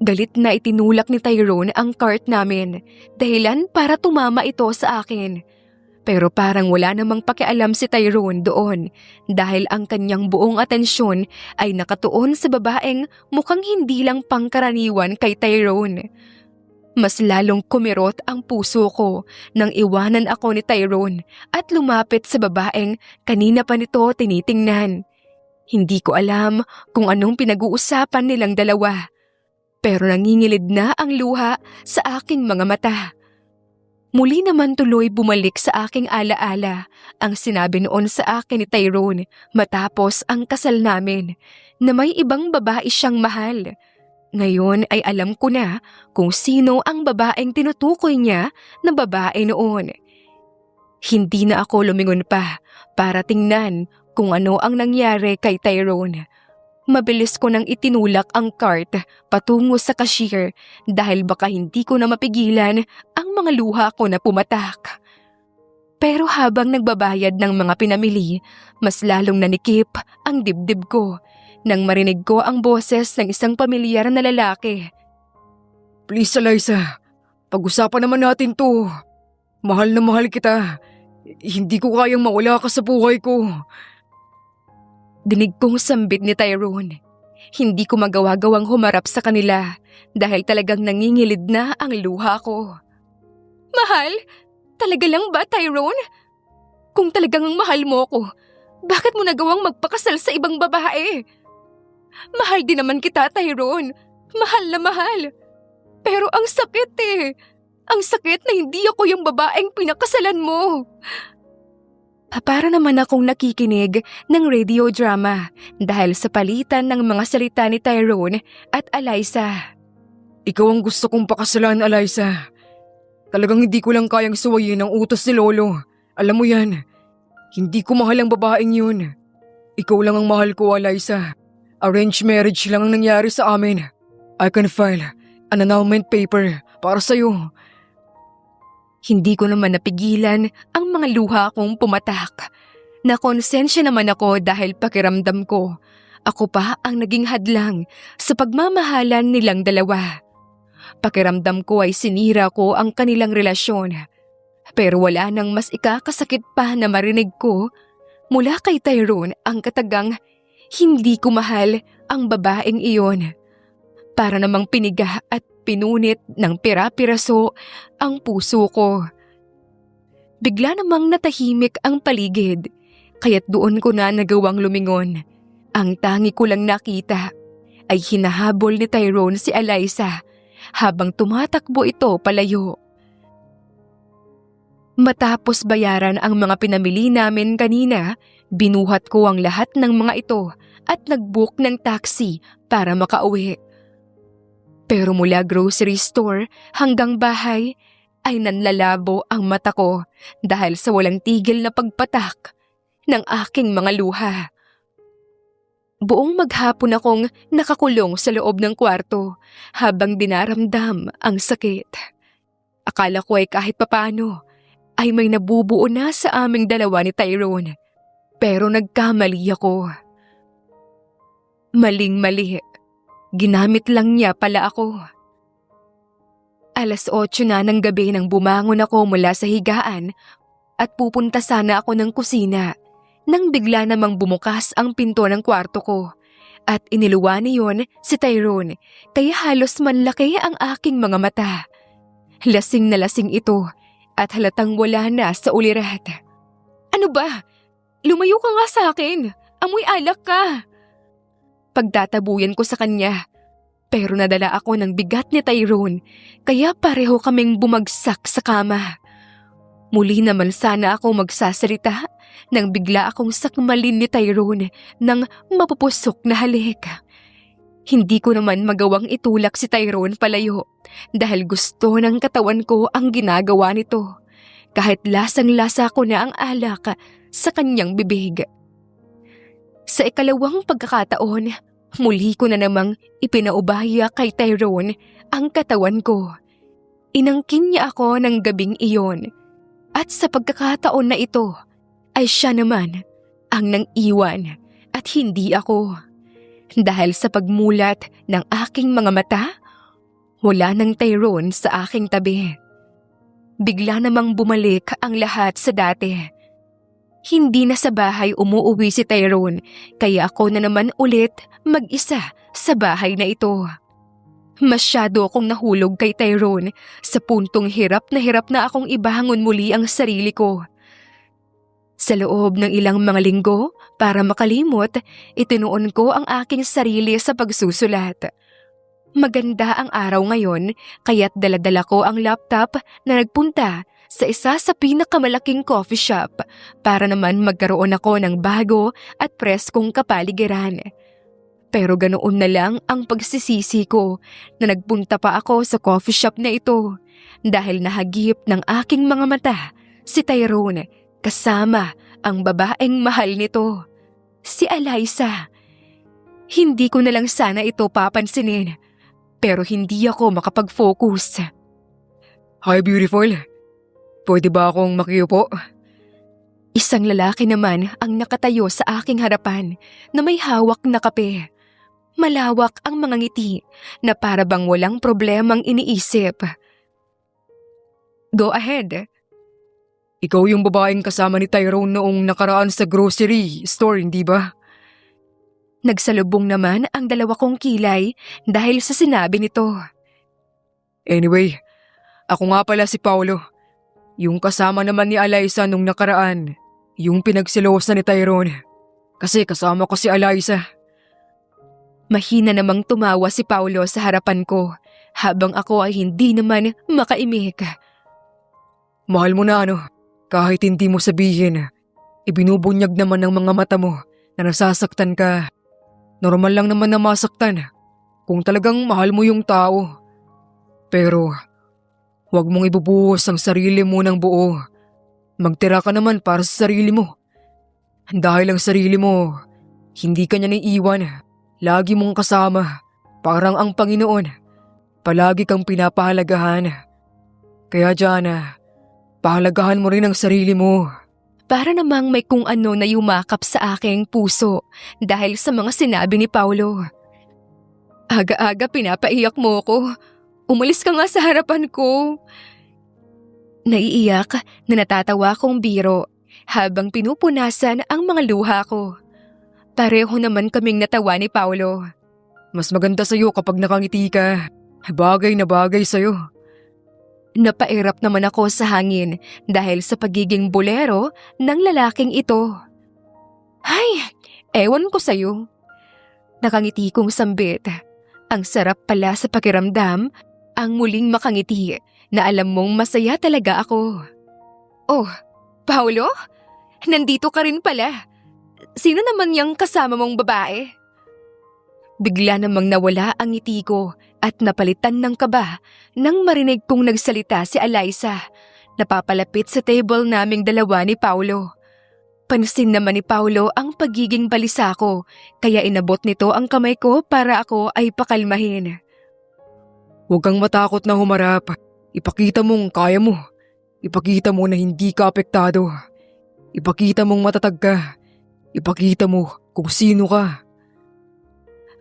Galit na itinulak ni Tyrone ang cart namin, dahilan para tumama ito sa akin. Pero parang wala namang pakialam si Tyrone doon dahil ang kanyang buong atensyon ay nakatuon sa babaeng mukhang hindi lang pangkaraniwan kay Tyrone. Mas lalong kumirot ang puso ko nang iwanan ako ni Tyrone at lumapit sa babaeng kanina pa nito tinitingnan. Hindi ko alam kung anong pinag-uusapan nilang dalawa, pero nangingilid na ang luha sa aking mga mata. Muli naman tuloy bumalik sa aking alaala ang sinabi noon sa akin ni Tyrone matapos ang kasal namin na may ibang babae siyang mahal. Ngayon ay alam ko na kung sino ang babaeng tinutukoy niya na babae noon. Hindi na ako lumingon pa para tingnan kung ano ang nangyari kay Tyrone. Mabilis ko nang itinulak ang cart patungo sa cashier dahil baka hindi ko na mapigilan ang mga luha ko na pumatak. Pero habang nagbabayad ng mga pinamili, mas lalong nanikip ang dibdib ko nang marinig ko ang boses ng isang pamilyar na lalaki. Please, Eliza. Pag-usapan naman natin to. Mahal na mahal kita. Hindi ko kayang mawala ka sa buhay ko. Dinig kong sambit ni Tyrone. Hindi ko magawa-gawang humarap sa kanila dahil talagang nangingilid na ang luha ko. Mahal? Talaga lang ba, Tyrone? Kung talagang mahal mo ko, bakit mo nagawang magpakasal sa ibang babae? Mahal din naman kita, Tyrone. Mahal na mahal. Pero ang sakit eh. Ang sakit na hindi ako yung babaeng pinakasalan mo. Para naman akong nakikinig ng radio drama dahil sa palitan ng mga salita ni Tyrone at Eliza. Ikaw ang gusto kong pakasalan, Eliza. Talagang hindi ko lang kayang suwayin ang utos ni Lolo. Alam mo yan. Hindi ko mahal ang babaeng yun. Ikaw lang ang mahal ko, Eliza. Arranged marriage lang ang nangyari sa amin. I can file an annulment paper para sa'yo. Hindi ko naman napigilan ang mga luha kong pumatak. Nakonsensya naman ako dahil pakiramdam ko, ako pa ang naging hadlang sa pagmamahalan nilang dalawa. Pakiramdam ko ay sinira ko ang kanilang relasyon. Pero wala nang mas ikakasakit pa na marinig ko mula kay Tyrone ang katagang hindi ko mahal ang babaeng iyon. Para namang piniga at pinunit ng pira-piraso ang puso ko. Bigla namang natahimik ang paligid, kaya't doon ko na nagawang lumingon. Ang tangi ko lang nakita ay hinahabol ni Tyrone si Eliza habang tumatakbo ito palayo. Matapos bayaran ang mga pinamili namin kanina, binuhat ko ang lahat ng mga ito at nag-book ng taxi para makauwi. Pero mula grocery store hanggang bahay ay nanlalabo ang mata ko dahil sa walang tigil na pagpatak ng aking mga luha. Buong maghapon akong nakakulong sa loob ng kwarto habang dinaramdam ang sakit. Akala ko ay kahit papano ay may nabubuo na sa aming dalawa ni Tyrone. Pero nagkamali ako. Maling-mali. Ginamit lang niya pala ako. 8:00 na ng gabi nang bumangon ako mula sa higaan at pupunta sana ako ng kusina nang bigla namang bumukas ang pinto ng kwarto ko at iniluwa niyon si Tyrone kaya halos manlaki ang aking mga mata. Lasing na lasing ito at halatang wala na sa ulirat. Ano ba? Lumayo ka nga sa akin. Amoy alak ka. Pagtatabuyan ko sa kanya. Pero nadala ako ng bigat ni Tyrone kaya pareho kaming bumagsak sa kama. Muli naman sana ako magsasalita nang bigla akong sakmalin ni Tyrone ng mapupusok na halik. Hindi ko naman magawang itulak si Tyrone palayo dahil gusto ng katawan ko ang ginagawa nito. Kahit lasang-lasa ko na ang alak sa kanyang bibig. Sa ikalawang pagkakataon, muli ko na namang ipinaubaya kay Tyrone ang katawan ko. Inangkin niya ako ng gabing iyon. At sa pagkakataon na ito, ay siya naman ang nang-iwan at hindi ako. Dahil sa pagmulat ng aking mga mata, wala nang Tyrone sa aking tabi. Bigla namang bumalik ang lahat sa dati. Hindi na sa bahay umuuwi si Tyrone, kaya ako na naman ulit mag-isa sa bahay na ito. Masyado akong nahulog kay Tyrone sa puntong hirap na akong ibangon muli ang sarili ko. Sa loob ng ilang mga linggo, para makalimot, itinuon ko ang aking sarili sa pagsusulat. Maganda ang araw ngayon, kaya't daladala ko ang laptop na nagpunta sa isa sa pinakamalaking coffee shop para naman magkaroon ako ng bago at preskong kapaligiran. Pero ganoon na lang ang pagsisisi ko na nagpunta pa ako sa coffee shop na ito dahil nahagip ng aking mga mata si Tyrone kasama ang babaeng mahal nito, si Alyssa. Hindi ko na lang sana ito papansinin pero hindi ako makapag-focus. Hi, beautiful. Pwede ba akong makiupo? Isang lalaki naman ang nakatayo sa aking harapan na may hawak na kape. Malawak ang mga ngiti na para bang walang problemang iniisip. Go ahead. Ikaw yung babaeng kasama ni Tyrone noong nakaraan sa grocery store, hindi ba? Nagsalubong naman ang dalawa kong kilay dahil sa sinabi nito. Anyway, ako nga pala si Paolo. Yung kasama naman ni Alyssa nung nakaraan. Yung pinagsilosa ni Tyrone. Kasi kasama ko si Alyssa. Mahina namang tumawa si Paolo sa harapan ko habang ako ay hindi naman makaimik. Mahal mo na kahit hindi mo sabihin. Ibinubunyag naman ng mga mata mo na nasasaktan ka. Normal lang naman na masaktan kung talagang mahal mo yung tao. Pero huwag mong ibubuhos ang sarili mo ng buo. Magtira ka naman para sa sarili mo. Dahil ang sarili mo, hindi ka niya naiiwan. Lagi mong kasama, parang ang Panginoon. Palagi kang pinapahalagahan. Kaya Jana, pahalagahan mo rin ang sarili mo. Para namang may kung ano na yumakap sa aking puso dahil sa mga sinabi ni Paolo. Aga-aga pinapaiyak mo ko. Umalis ka nga sa harapan ko. Naiiyak na natatawa kong biro habang pinupunasan ang mga luha ko. Pareho naman kaming natawa ni Paolo. Mas maganda sa'yo kapag nakangiti ka. Bagay na bagay sa'yo. Napairap naman ako sa hangin dahil sa pagiging bolero ng lalaking ito. Ay, ewan ko sa'yo. Nakangiti kong sambit. Ang sarap pala sa pakiramdam ang muling makangiti na alam mong masaya talaga ako. Oh, Paolo? Nandito ka rin pala. Sino naman yung kasama mong babae? Bigla namang nawala ang ngiti ko at napalitan ng kaba nang marinig kong nagsalita si Alyssa, napapalapit sa table naming dalawa ni Paolo. Pansin naman ni Paolo ang pagiging balisa ko, kaya inabot nito ang kamay ko para ako ay pakalmahin. Huwag kang matakot na humarap. Ipakita mong kaya mo. Ipakita mo na hindi ka apektado. Ipakita mong matatag ka. Ipakita mo kung sino ka.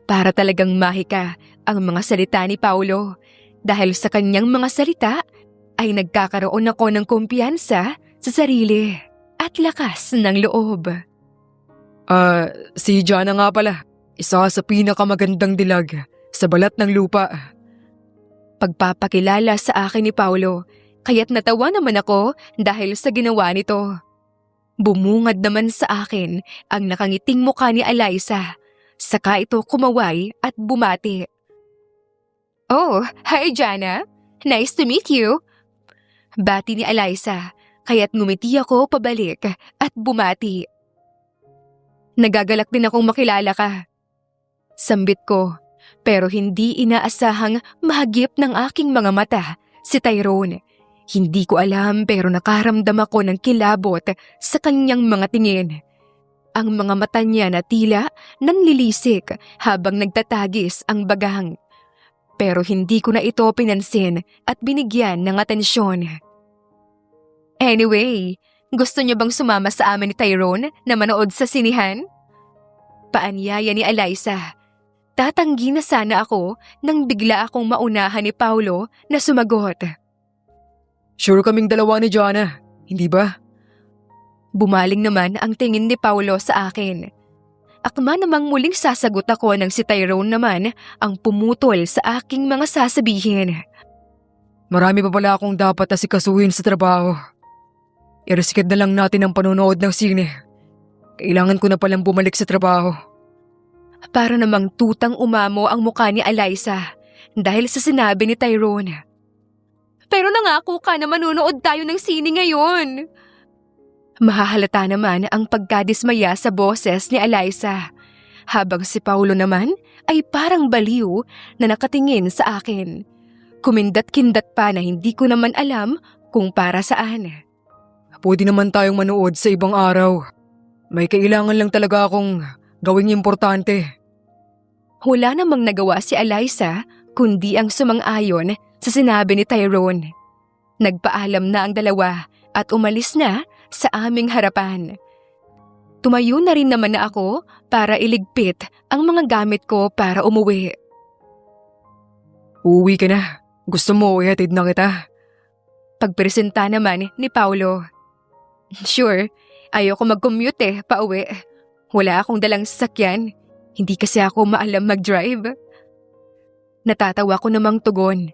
Para talagang mahika ang mga salita ni Paolo. Dahil sa kanyang mga salita ay nagkakaroon ako ng kumpiyansa sa sarili at lakas ng loob. Si Jana nga pala. Isa sa pinakamagandang dilag sa balat ng lupa. Pagpapakilala sa akin ni Paolo, kaya't natawa naman ako dahil sa ginawa nito. Bumungad naman sa akin ang nakangiting mukha ni Alyssa. Saka ito kumaway at bumati. Oh, hi Jana. Nice to meet you. Bati ni Alyssa, kaya't ngumiti ako pabalik at bumati. Nagagalak din akong makilala ka. Sambit ko, pero hindi inaasahang mahagip ng aking mga mata si Tyrone. Hindi ko alam pero nakaramdam ako ng kilabot sa kanyang mga tingin. Ang mga mata niya na tila nanlilisik habang nagtatagis ang bagang. Pero hindi ko na ito pinansin at binigyan ng atensyon. Anyway, gusto niyo bang sumama sa amin ni Tyrone na manood sa sinihan? Paanyaya ni Eliza. Tatanggi na sana ako nang bigla akong maunahan ni Paulo na sumagot. Sure kaming dalawa ni Jana, hindi ba? Bumaling naman ang tingin ni Paulo sa akin. Akma namang muling sasagot ako nang si Tyrone naman ang pumutol sa aking mga sasabihin. Marami pa pala akong dapat asikasuhin sa trabaho. Irisked na lang natin ang panonood ng sine. Kailangan ko na palang bumalik sa trabaho. Para namang tutang umamo ang mukha ni Eliza dahil sa sinabi ni Tyrone. Pero nangako ka na manunood tayo ng sine ngayon. Mahahalata naman ang pagkadismaya sa boses ni Eliza, habang si Paulo naman ay parang baliw na nakatingin sa akin. Kumindat-kindat pa na hindi ko naman alam kung para saan. Pwede naman tayong manood sa ibang araw. May kailangan lang talaga akong gawing importante. Wala namang nagawa si Eliza kundi ang sumang-ayon sa sinabi ni Tyrone. Nagpaalam na ang dalawa at umalis na sa aming harapan. Tumayo na rin naman na ako para iligpit ang mga gamit ko para umuwi. Uuwi ka na. Gusto mo ihatid na kita? Pagpresenta naman ni Paulo. Sure, ayoko mag-commute pauwi. Wala akong dalang sasakyan. Hindi kasi ako maalam mag-drive. Natatawa ko namang tugon.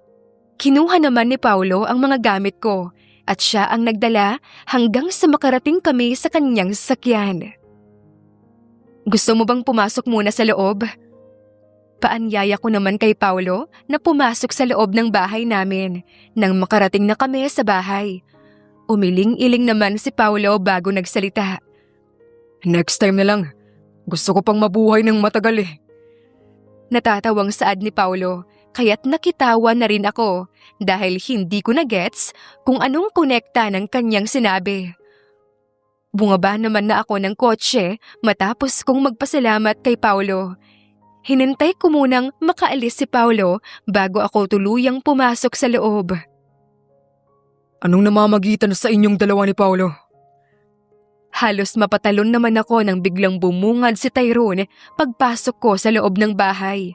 Kinuha naman ni Paulo ang mga gamit ko at siya ang nagdala hanggang sa makarating kami sa kanyang sasakyan. Gusto mo bang pumasok muna sa loob? Paanyaya ko naman kay Paulo na pumasok sa loob ng bahay namin nang makarating na kami sa bahay. Umiling-iling naman si Paulo bago nagsalita. Next time na lang. Gusto ko pang mabuhay ng matagal eh. Natatawang saad ni Paulo kaya't nakitawa na rin ako dahil hindi ko na-gets kung anong konekta ng kanyang sinabi. Bungaba naman na ako ng kotse matapos kong magpasalamat kay Paulo. Hinintay ko munang makaalis si Paulo bago ako tuluyang pumasok sa loob. Anong namamagitan sa inyong dalawa ni Paulo? Halos mapatalon naman ako nang biglang bumungad si Tyrone pagpasok ko sa loob ng bahay.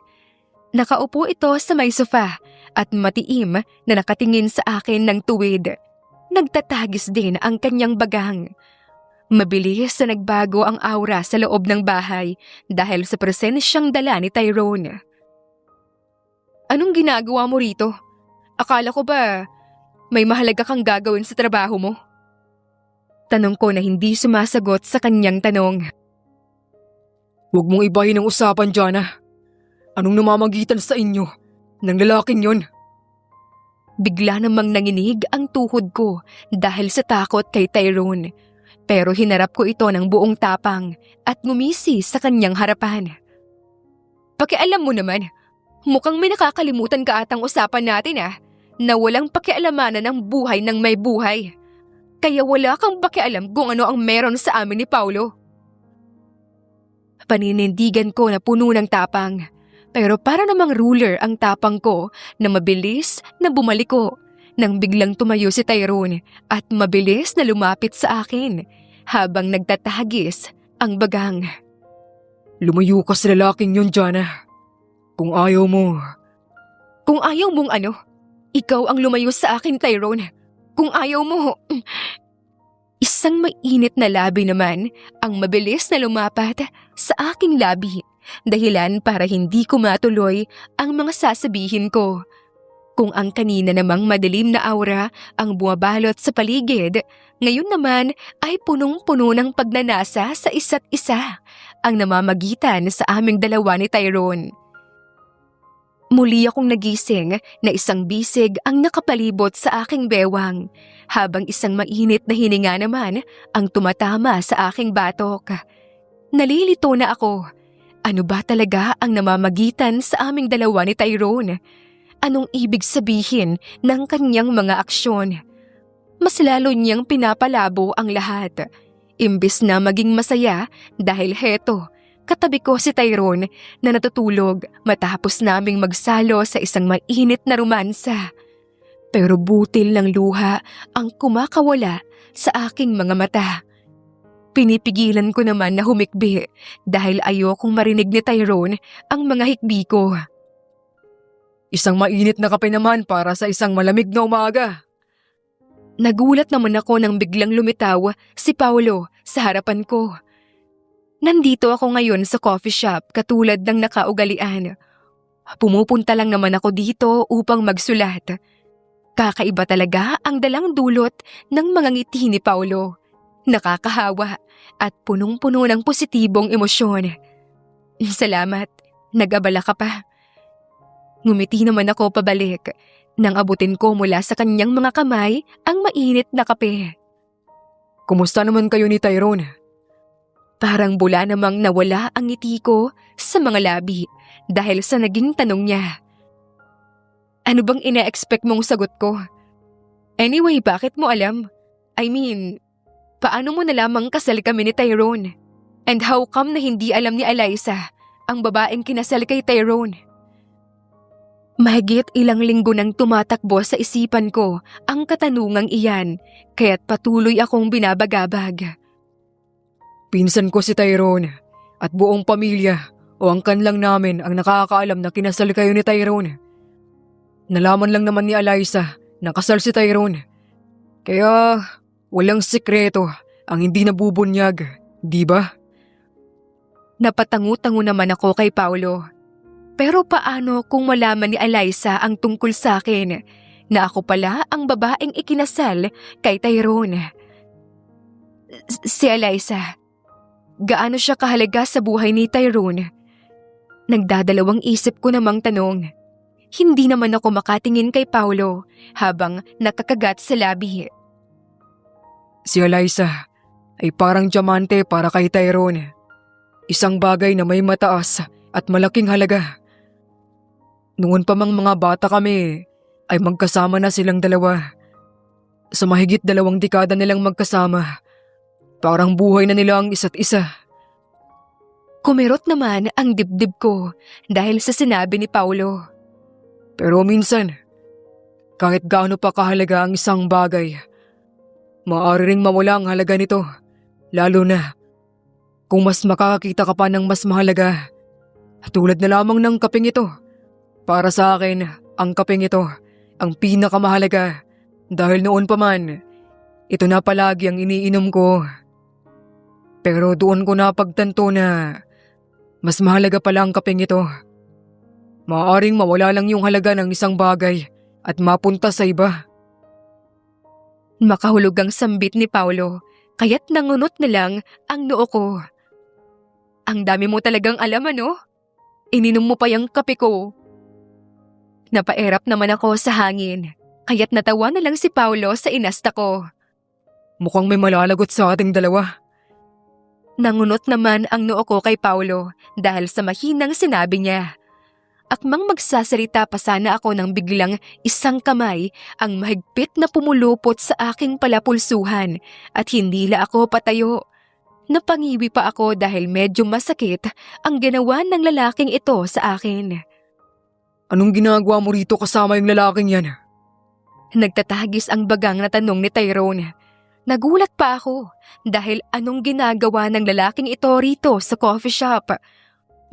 Nakaupo ito sa may sofa at matiim na nakatingin sa akin ng tuwid. Nagtatagis din ang kanyang bagang. Mabilis na nagbago ang aura sa loob ng bahay dahil sa presensyang dala ni Tyrone. Anong ginagawa mo rito? Akala ko ba may mahalaga kang gagawin sa trabaho mo? Tanong ko na hindi sumasagot sa kanyang tanong. Huwag mong ibahin ang usapan, Jana. Anong namamagitan sa inyo ng lalaking yon? Bigla namang nanginig ang tuhod ko dahil sa takot kay Tyrone. Pero hinarap ko ito ng buong tapang at ngumisi sa kanyang harapan. Pakialam mo naman, mukhang may nakakalimutan ka atang usapan natin na walang pakialamanan ng buhay ng may buhay. Kaya wala kang pakialam kung ano ang meron sa amin ni Paulo. Paninindigan ko na puno ng tapang, pero para namang ruler ang tapang ko na mabilis na bumaliko nang biglang tumayo si Tyrone at mabilis na lumapit sa akin habang nagtatahagis ang bagang. Lumayo ka sa lalaking yun, Jana. Kung ayaw mo. Kung ayaw mong ano? Ikaw ang lumayo sa akin, Tyrone. Kung ayaw mo. Isang mainit na labi naman ang mabilis na lumapat sa aking labi, dahilan para hindi ko matuloy ang mga sasabihin ko. Kung ang kanina namang madilim na aura ang bumabalot sa paligid, ngayon naman ay punong-puno ng pagnanasa sa isa't isa ang namamagitan sa aming dalawa ni Tyrone. Muli akong nagising na isang bisig ang nakapalibot sa aking bewang, habang isang mainit na hininga naman ang tumatama sa aking batok. Nalilito na ako. Ano ba talaga ang namamagitan sa aming dalawa ni Tyrone? Anong ibig sabihin ng kanyang mga aksyon? Mas lalo niyang pinapalabo ang lahat. Imbis na maging masaya dahil heto, Katabi ko si Tyrone na natutulog matapos naming magsalo sa isang mainit na romansa. Pero butil ng luha ang kumakawala sa aking mga mata. Pinipigilan ko naman na humikbi dahil ayokong marinig ni Tyrone ang mga hikbi ko. Isang mainit na kape naman para sa isang malamig na umaga. Nagulat naman ako nang biglang lumitaw si Paolo sa harapan ko. Nandito ako ngayon sa coffee shop katulad ng nakaugalian. Pumupunta lang naman ako dito upang magsulat. Kakaiba talaga ang dalang dulot ng mga ngiti ni Paolo. Nakakahawa at punong-puno ng positibong emosyon. Salamat, nag-abala ka pa. Ngumiti naman ako pabalik nang abutin ko mula sa kanyang mga kamay ang mainit na kape. Kumusta naman kayo ni Tyrone? Parang bula namang nawala ang ngiti ko sa mga labi dahil sa naging tanong niya. Ano bang ina-expect mong sagot ko? Anyway, bakit mo alam? I mean, paano mo nalamang kasal kami ni Tyrone? And how come na hindi alam ni Eliza ang babaeng kinasal kay Tyrone? Mahigit ilang linggo nang tumatakbo sa isipan ko ang katanungang iyan, kaya't patuloy akong binabagabag. Pinsan ko si Tyrone at buong pamilya o angkan lang namin ang nakakaalam na kinasal kayo ni Tyrone. Nalaman lang naman ni Eliza na kasal si Tyrone. Kaya walang sikreto ang hindi nabubunyag, di ba? Napatango-tango naman ako kay Paolo. Pero paano kung malaman ni Eliza ang tungkol sa akin na ako pala ang babaeng ikinasal kay Tyrone? Si Eliza, gaano siya kahalaga sa buhay ni Tyrone? Nagdadalawang isip ko namang tanong. Hindi naman ako makatingin kay Paolo habang nakakagat sa labi. Si Eliza ay parang diamante para kay Tyrone. Isang bagay na may mataas at malaking halaga. Noon pa mang mga bata kami ay magkasama na silang dalawa. Sa mahigit 2 dekada nilang magkasama, parang buhay na nila ang isa't isa. Kumirot naman ang dibdib ko dahil sa sinabi ni Paolo. Pero minsan, kahit gaano pa kahalaga ang isang bagay, maaari ring mawala ang halaga nito, lalo na kung mas makakakita ka pa ng mas mahalaga. Tulad na lamang ng kapeng ito. Para sa akin, ang kapeng ito ang pinakamahalaga dahil noon pa man, ito na palagi ang iniinom ko. Pero doon ko napagtanto na mas mahalaga pala ang kapeng ito. Maaaring mawala lang yung halaga ng isang bagay at mapunta sa iba. Makahulog ang sambit ni Paolo, kaya't nangunot na lang ang noo ko. Ang dami mo talagang alam, ano? Ininom mo pa yung kape ko. Napaerap naman ako sa hangin, kaya't natawa na lang si Paolo sa inasta ko. Mukhang may malalagot sa ating dalawa. Nangunot naman ang noo ko kay Paolo dahil sa mahinang sinabi niya. Akmang magsasalita pa sana ako nang biglang isang kamay ang mahigpit na pumulupot sa aking palapulsuhan at hindi la ako patayo. Napangiwi pa ako dahil medyo masakit ang ginawa ng lalaking ito sa akin. Anong ginagawa mo rito kasama yung lalaking yan? Nagtatagis ang bagang na tanong ni Tyrone. Nagulat pa ako dahil anong ginagawa ng lalaking ito rito sa coffee shop.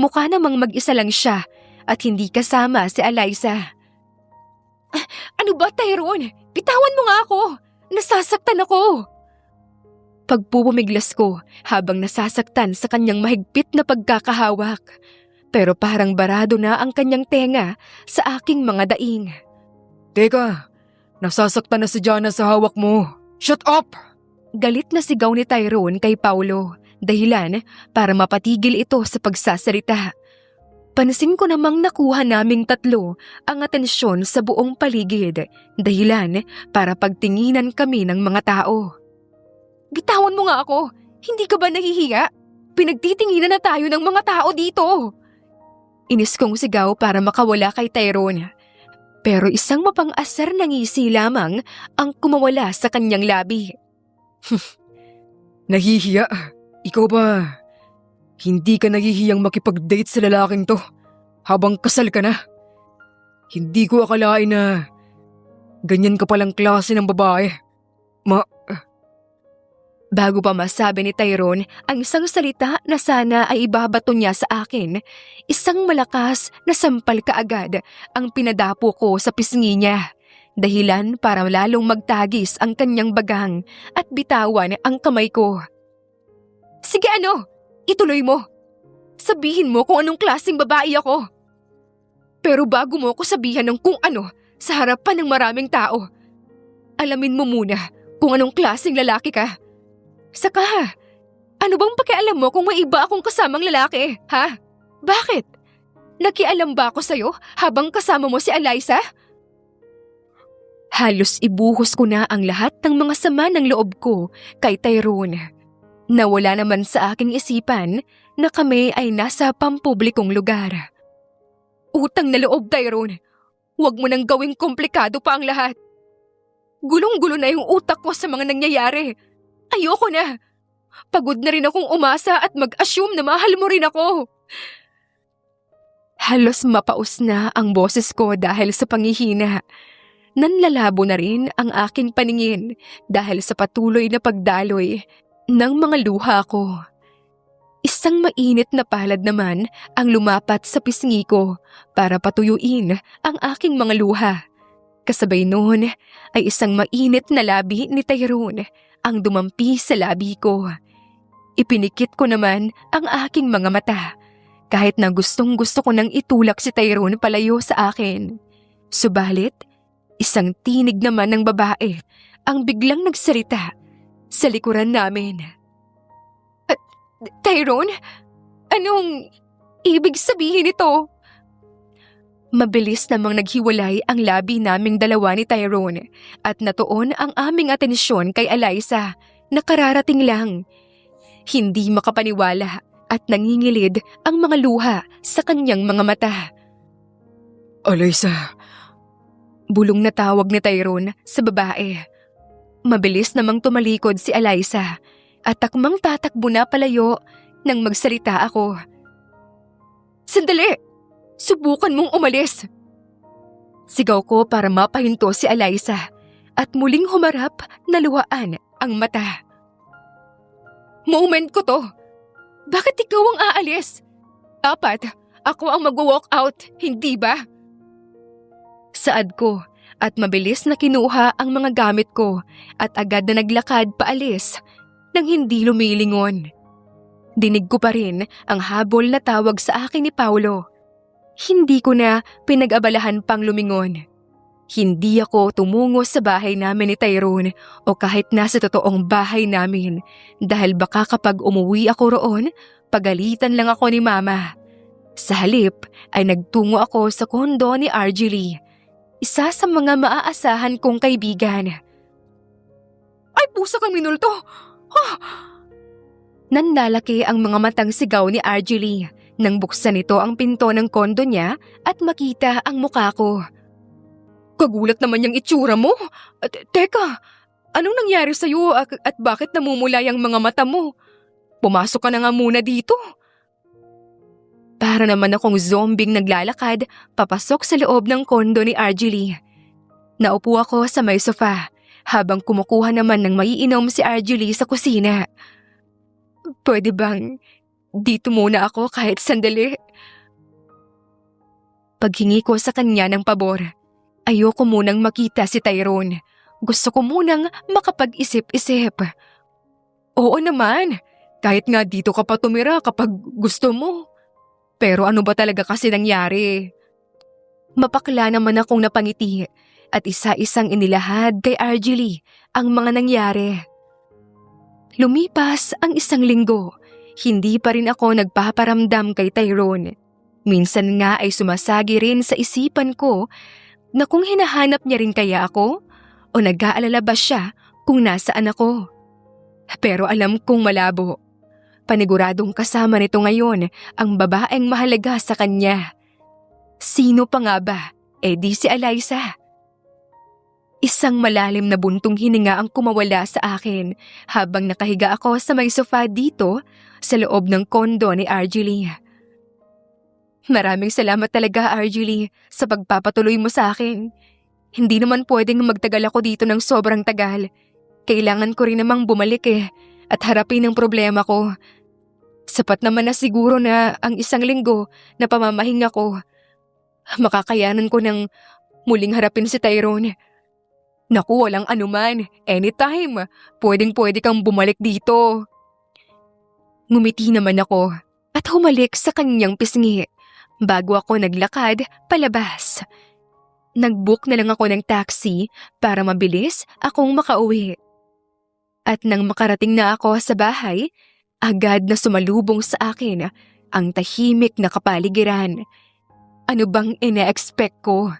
Mukha namang mag-isa lang siya at hindi kasama si Eliza. Ano ba, Tyrone? Bitawan mo nga ako! Nasasaktan ako! Pagpupumiglas ko habang nasasaktan sa kanyang mahigpit na pagkakahawak. Pero parang barado na ang kanyang tenga sa aking mga daing. Teka, nasasaktan na si Jana sa hawak mo. Shut up! Galit na sigaw ni Tyrone kay Paolo, dahilan para mapatigil ito sa pagsasalita. Pansin ko namang nakuha naming tatlo ang atensyon sa buong paligid, dahilan para pagtinginan kami ng mga tao. Bitawan mo nga ako! Hindi ka ba nahihiya? Pinagtitinginan na tayo ng mga tao dito! Inis kong sigaw para makawala kay Tyrone. Pero isang mapang-asar na ngisi lamang ang kumawala sa kanyang labi. Nahihiya? Ikaw ba? Hindi ka nahihiyang makipag-date sa lalaking to habang kasal ka na. Hindi ko akalain na ganyan ka palang klase ng babae. Bago pa masabi ni Tyrone ang isang salita na sana ay ibabato niya sa akin, isang malakas na sampal kaagad ang pinadapo ko sa pisngi niya. Dahilan para lalong magtagis ang kanyang bagang at bitawan ang kamay ko. Sige ano, ituloy mo. Sabihin mo kung anong klaseng babae ako. Pero bago mo ako sabihan ng kung ano sa harapan ng maraming tao, alamin mo muna kung anong klaseng lalaki ka. Saka, ano bang pakialam mo kung may iba akong kasamang lalaki, ha? Bakit? Nakialam ba ako sa'yo habang kasama mo si Eliza? Halos ibuhos ko na ang lahat ng mga sama ng loob ko kay Tyrone. Nawala naman sa aking isipan na kami ay nasa pampublikong lugar. Utang na loob, Tyrone. Huwag mo nang gawing komplikado pa ang lahat. Gulong-gulo na yung utak ko sa mga nangyayari. Ayoko na. Pagod na rin akong umasa at mag-assume na mahal mo rin ako. Halos mapaus na ang boses ko dahil sa panghihina. Nanlalabo na rin ang aking paningin dahil sa patuloy na pagdaloy ng mga luha ko. Isang mainit na palad naman ang lumapat sa pisngi ko para patuyuin ang aking mga luha. Kasabay noon ay isang mainit na labi ni Tyrone ang dumampi sa labi ko. Ipinikit ko naman ang aking mga mata kahit na gustong-gusto ko nang itulak si Tyrone palayo sa akin. Subalit, isang tinig naman ng babae ang biglang nagsalita sa likuran namin. Tyrone, anong ibig sabihin nito? Mabilis namang naghiwalay ang labi naming dalawa ni Tyrone at natuon ang aming atensyon kay Eliza na kararating lang. Hindi makapaniwala at nangingilid ang mga luha sa kanyang mga mata. Eliza. Bulong na tawag ni Tyrone sa babae. Mabilis namang tumalikod si Eliza at takmang tatakbo na palayo nang magsalita ako. Sandali! Subukan mong umalis! Sigaw ko para mapahinto si Eliza at muling humarap na luhaan ang mata. Moment ko to! Bakit ikaw ang aalis? Dapat ako ang mag-walk out, hindi ba? Saad ko at mabilis na kinuha ang mga gamit ko at agad na naglakad paalis nang hindi lumilingon. Dinig ko pa rin ang habol na tawag sa akin ni Paulo. Hindi ko na pinag-abalahan pang lumingon. Hindi ako tumungo sa bahay namin ni Tyrone o kahit nasa totoong bahay namin dahil baka kapag umuwi ako roon, pagalitan lang ako ni Mama. Sa halip ay nagtungo ako sa kondo ni Argely, isa sa mga maaasahan kong kaibigan. Ay pusa kang minulto! Nanlalaki ang mga matang sigaw ni Argely nang buksan nito ang pinto ng kondo niya at makita ang mukha ko. Kagulat naman yung itsura mo. Teka, anong nangyari sa'yo at bakit namumulay ang mga mata mo? Pumasok ka na nga muna dito. Para naman akong zombing naglalakad papasok sa loob ng kondo ni Argely. Naupo ako sa may sofa habang kumukuha naman ng maiinom si Argely sa kusina. Pwede bang dito muna ako kahit sandali? Paghingi ko sa kanya ng pabor, ayoko munang makita si Tyrone. Gusto ko munang makapag-isip-isip. Oo naman, kahit nga dito ka pa tumira kapag gusto mo. Pero ano ba talaga kasi nangyari? Mapakla naman akong napangiti at isa-isang inilahad kay Argely ang mga nangyari. Lumipas ang isang linggo, hindi pa rin ako nagpaparamdam kay Tyrone. Minsan nga ay sumasagi rin sa isipan ko na kung hinahanap niya rin kaya ako o nag-aalala ba siya kung nasaan ako. Pero alam kong malabo. Paniguradong kasama nito ngayon ang babaeng mahalaga sa kanya. Sino pa nga ba? Di si Eliza. Isang malalim na buntong hininga ang kumawala sa akin habang nakahiga ako sa may sofa dito sa loob ng kondo ni Argely. Maraming salamat talaga, Argely, sa pagpapatuloy mo sa akin. Hindi naman pwedeng magtagal ako dito ng sobrang tagal. Kailangan ko rin namang bumalik at harapin ang problema ko. Sapat naman na siguro na ang isang linggo na pamamahinga ko. Makakayanan ko ng muling harapin si Tyrone. Naku, walang anuman. Anytime. Pwedeng-pwede kang bumalik dito. Ngumiti naman ako at humalik sa kanyang pisngi bago ako naglakad palabas. Nag-book na lang ako ng taxi para mabilis akong makauwi. At nang makarating na ako sa bahay, agad na sumalubong sa akin ang tahimik na kapaligiran. Ano bang ina-expect ko?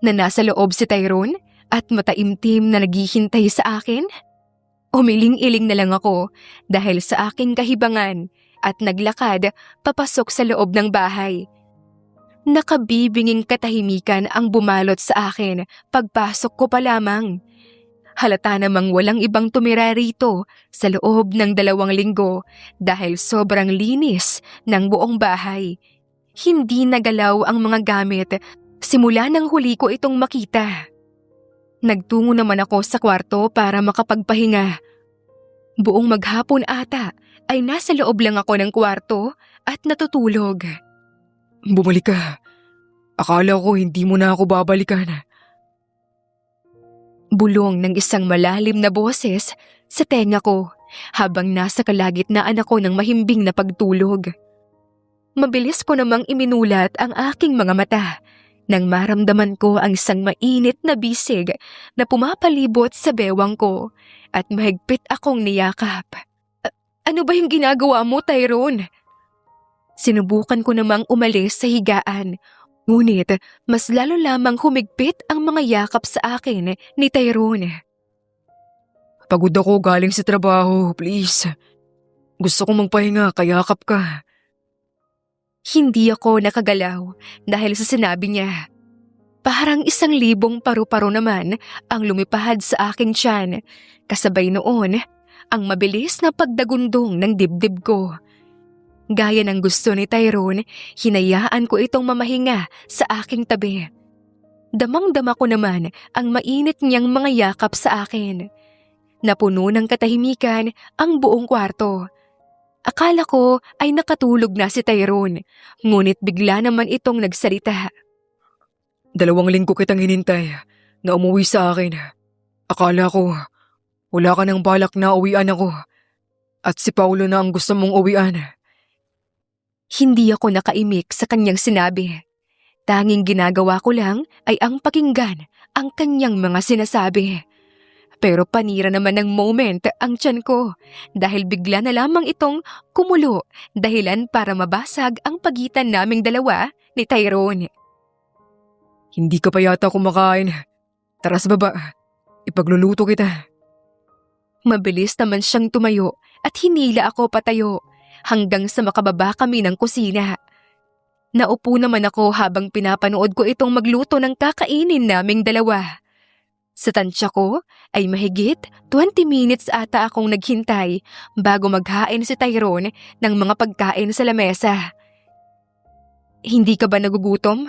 Na nasa loob si Tyrone at mataimtim na naghihintay sa akin? Umiling-iling na lang ako dahil sa aking kahibangan at naglakad papasok sa loob ng bahay. Nakabibinging katahimikan ang bumalot sa akin pagpasok ko pa lamang. Halata namang walang ibang tumira rito sa loob ng 2 linggo dahil sobrang linis ng buong bahay. Hindi nagalaw ang mga gamit simula nang huli ko itong makita. Nagtungo naman ako sa kwarto para makapagpahinga. Buong maghapon ata ay nasa loob lang ako ng kwarto at natutulog. Bumalik ka. Akala ko hindi mo na ako babalikan. Bulong ng isang malalim na boses sa tenga ko habang nasa kalagitnaan ako ng mahimbing na pagtulog. Mabilis ko namang iminulat ang aking mga mata nang maramdaman ko ang isang mainit na bisig na pumapalibot sa bewang ko at mahigpit akong niyakap. Ano ba yung ginagawa mo, Tyrone? Sinubukan ko namang umalis sa higaan. Ngunit, mas lalo lamang humigpit ang mga yakap sa akin ni Tyrone. Pagod ako galing sa trabaho, please. Gusto kong magpahinga, kayakap ka. Hindi ako nakagalaw dahil sa sinabi niya. Parang 1,000 paru-paro naman ang lumipad sa aking tiyan. Kasabay noon, ang mabilis na pagdagundong ng dibdib ko. Gaya ng gusto ni Tyrone, hinayaan ko itong mamahinga sa aking tabi. Damang-dama ko naman ang mainit niyang mga yakap sa akin. Napuno ng katahimikan ang buong kwarto. Akala ko ay nakatulog na si Tyrone, ngunit bigla naman itong nagsalita. 2 linggo kitang hinintay na umuwi sa akin. Akala ko wala ka ng balak na uwian ako at si Paulo na ang gusto mong uwian. Hindi ako nakaimik sa kanyang sinabi. Tanging ginagawa ko lang ay ang pakinggan ang kanyang mga sinasabi. Pero panira naman ng moment ang tiyan ko dahil bigla na lamang itong kumulo dahilan para mabasag ang pagitan naming dalawa ni Tyrone. Hindi ka pa yata kumakain. Tara sa baba, ipagluluto kita. Mabilis naman siyang tumayo at hinila ako patayo hanggang sa makababa kami ng kusina. Naupo naman ako habang pinapanood ko itong magluto ng kakainin naming dalawa. Sa tansya ko ay mahigit 20 minutes ata akong naghintay bago maghain si Tyrone ng mga pagkain sa lamesa. Hindi ka ba nagugutom?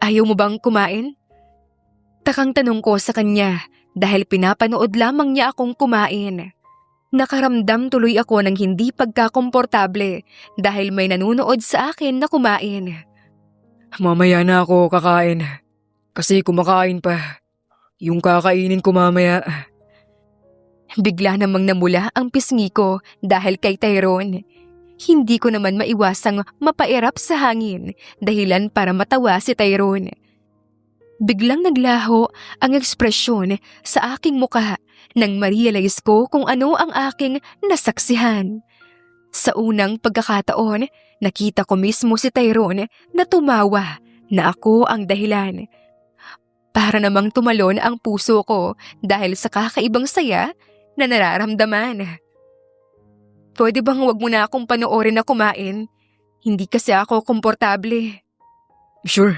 Ayaw mo bang kumain? Takang tanong ko sa kanya dahil pinapanood lamang niya akong kumain. Nakaramdam tuloy ako ng hindi pagkakomportable dahil may nanunood sa akin na kumain. Mamaya na ako kakain. Kasi kumakain pa. Yung kakainin ko mamaya. Bigla namang namula ang pisngi ko dahil kay Tyrone. Hindi ko naman maiwasang mapairap sa hangin dahilan para matawa si Tyrone. Biglang naglaho ang ekspresyon sa aking mukha nang ma-realize ko kung ano ang aking nasaksihan. Sa unang pagkakataon, nakita ko mismo si Tyrone na tumawa na ako ang dahilan. Para namang tumalon ang puso ko dahil sa kakaibang saya na nararamdaman. Pwede bang wag mo na akong panoorin na kumain? Hindi kasi ako komportable. Sure,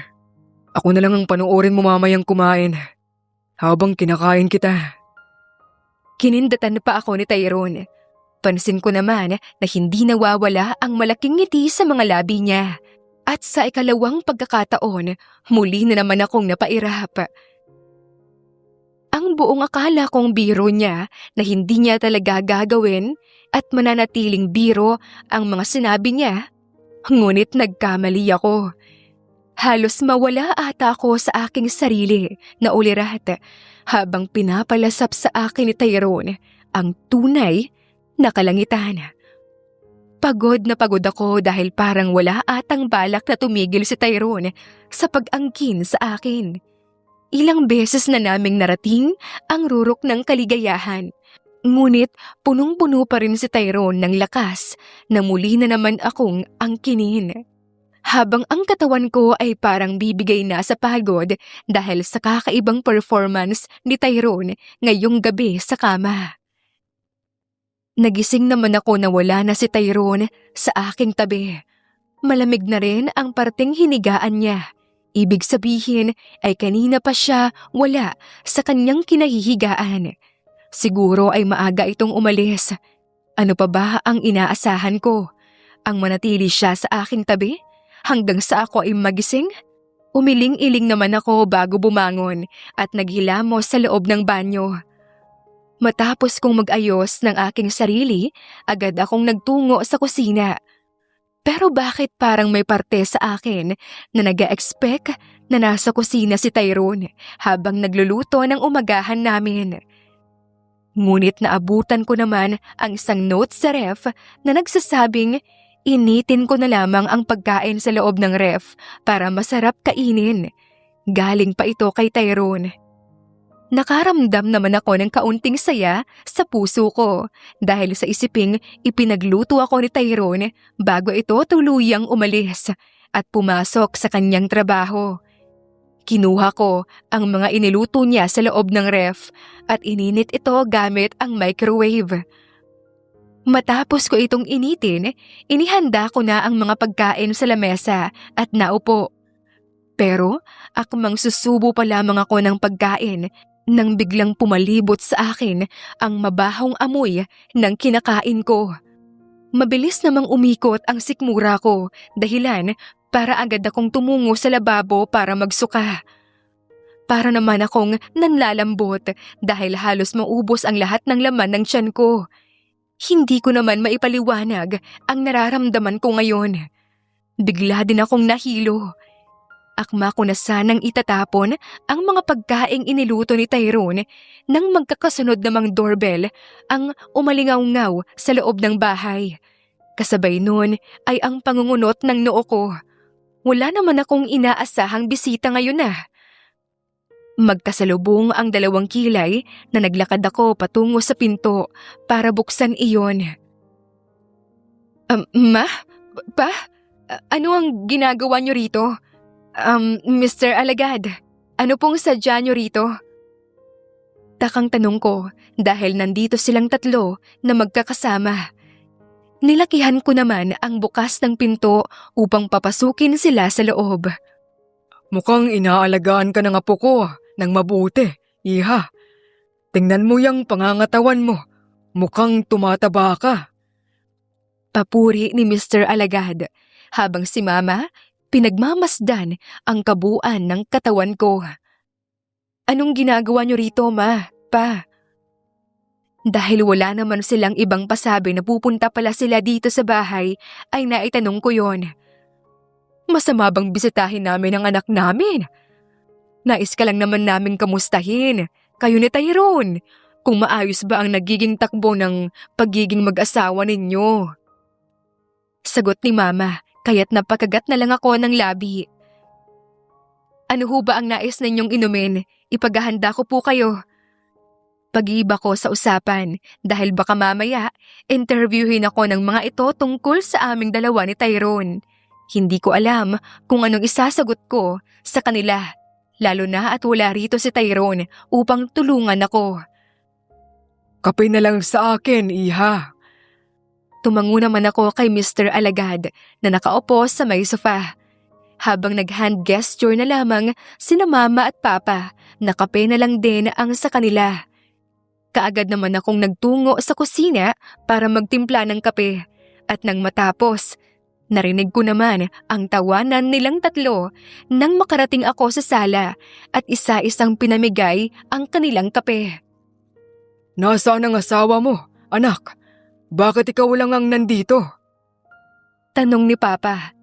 ako na lang ang panoorin mo mamayang kumain. Habang kinakain kita. Kinindatan pa ako ni Tyrone. Pansin ko naman na hindi nawawala ang malaking ngiti sa mga labi niya. At sa ikalawang pagkakataon, muli na naman akong napairap. Ang buong akala kong biro niya na hindi niya talaga gagawin at mananatiling biro ang mga sinabi niya. Ngunit nagkamali ako. Halos mawala ata ako sa aking sarili na ulirat habang pinapalasap sa akin ni Tyrone ang tunay na kalangitan. Pagod na pagod ako dahil parang wala atang balak na tumigil si Tyrone sa pag-angkin sa akin. Ilang beses na naming narating ang rurok ng kaligayahan. Ngunit punong-puno pa rin si Tyrone ng lakas na muli na naman akong angkinin. Habang ang katawan ko ay parang bibigay na sa pagod dahil sa kakaibang performance ni Tyrone ngayong gabi sa kama. Nagising naman ako na wala na si Tyrone sa aking tabi. Malamig na rin ang parting hinigaan niya. Ibig sabihin ay kanina pa siya wala sa kanyang kinahihigaan. Siguro ay maaga itong umalis. Ano pa ba ang inaasahan ko? Ang manatili siya sa aking tabi? Hanggang sa ako ay magising? Umiling-iling naman ako bago bumangon at naghilamos sa loob ng banyo. Matapos kong mag-ayos ng aking sarili, agad akong nagtungo sa kusina. Pero bakit parang may parte sa akin na nag-expect na nasa kusina si Tyrone habang nagluluto ng umagahan namin? Ngunit naabutan ko naman ang isang note sa ref na nagsasabing initin ko na lamang ang pagkain sa loob ng ref para masarap kainin. Galing pa ito kay Tyrone. Nakaramdam naman ako ng kaunting saya sa puso ko dahil sa isiping ipinagluto ako ni Tyrone bago ito tuluyang umalis at pumasok sa kanyang trabaho. Kinuha ko ang mga iniluto niya sa loob ng ref at ininit ito gamit ang microwave. Matapos ko itong initin, inihanda ko na ang mga pagkain sa lamesa at naupo. Pero akmang susubo pa lamang ako ng pagkain nang biglang pumalibot sa akin ang mabahong amoy ng kinakain ko. Mabilis namang umikot ang sikmura ko dahilan para agad akong tumungo sa lababo para magsuka. Para naman akong nanlalambot dahil halos maubos ang lahat ng laman ng tiyan ko. Hindi ko naman maipaliwanag ang nararamdaman ko ngayon. Bigla din akong nahilo. Akma ko na sanang itatapon ang mga pagkaing iniluto ni Tyrone nang magkakasunod namang doorbell ang umalingaw-ngaw sa loob ng bahay. Kasabay nun ay ang pangungunot ng noo ko. Wala naman akong inaasahang bisita ngayon na. Magkasalubong ang dalawang kilay na naglakad ako patungo sa pinto para buksan iyon. Ma? Pa? Ano ang ginagawa niyo rito? Mr. Alagad, ano pong sadya niyo rito? Takang tanong ko dahil nandito silang tatlo na magkakasama. Nilakihan ko naman ang bukas ng pinto upang papasukin sila sa loob. Mukhang inaalagaan ka ng apo ko ng mabuti, iha. Tingnan mo yung pangangatawan mo. Mukhang tumataba ka. Papuri ni Mr. Alagad habang si Mama pinagmamasdan ang kabuuan ng katawan ko. Anong ginagawa niyo rito, Ma? Pa? Dahil wala naman silang ibang pasabi na pupunta pala sila dito sa bahay, ay naitanong ko yon. Masama bang bisitahin namin ang anak namin? Nais ka lang naman naming kamustahin, kayo ni Tyrone, kung maayos ba ang nagiging takbo ng pagiging mag-asawa ninyo. Sagot ni Mama, kaya't napakagat na lang ako ng labi. Ano ho ba ang nais ninyong inumin? Ipaghahanda ko po kayo. Pag-iiba ko sa usapan dahil baka mamaya interviewin ako ng mga ito tungkol sa aming dalawa ni Tyrone. Hindi ko alam kung anong isasagot ko sa kanila, lalo na at wala rito si Tyrone upang tulungan ako. Kape na lang sa akin, iha. Tumango naman ako kay Mr. Alagad na nakaupo sa may sofa. Habang nag-hand gesture na lamang sina Mama at Papa, na kape na lang din ang sa kanila. Kaagad naman akong nagtungo sa kusina para magtimpla ng kape. At nang matapos, narinig ko naman ang tawanan nilang tatlo nang makarating ako sa sala at isa-isang pinamigay ang kanilang kape. Nasaan ang asawa mo, anak? Bakit ikaw lang ang nandito? Tanong ni Papa.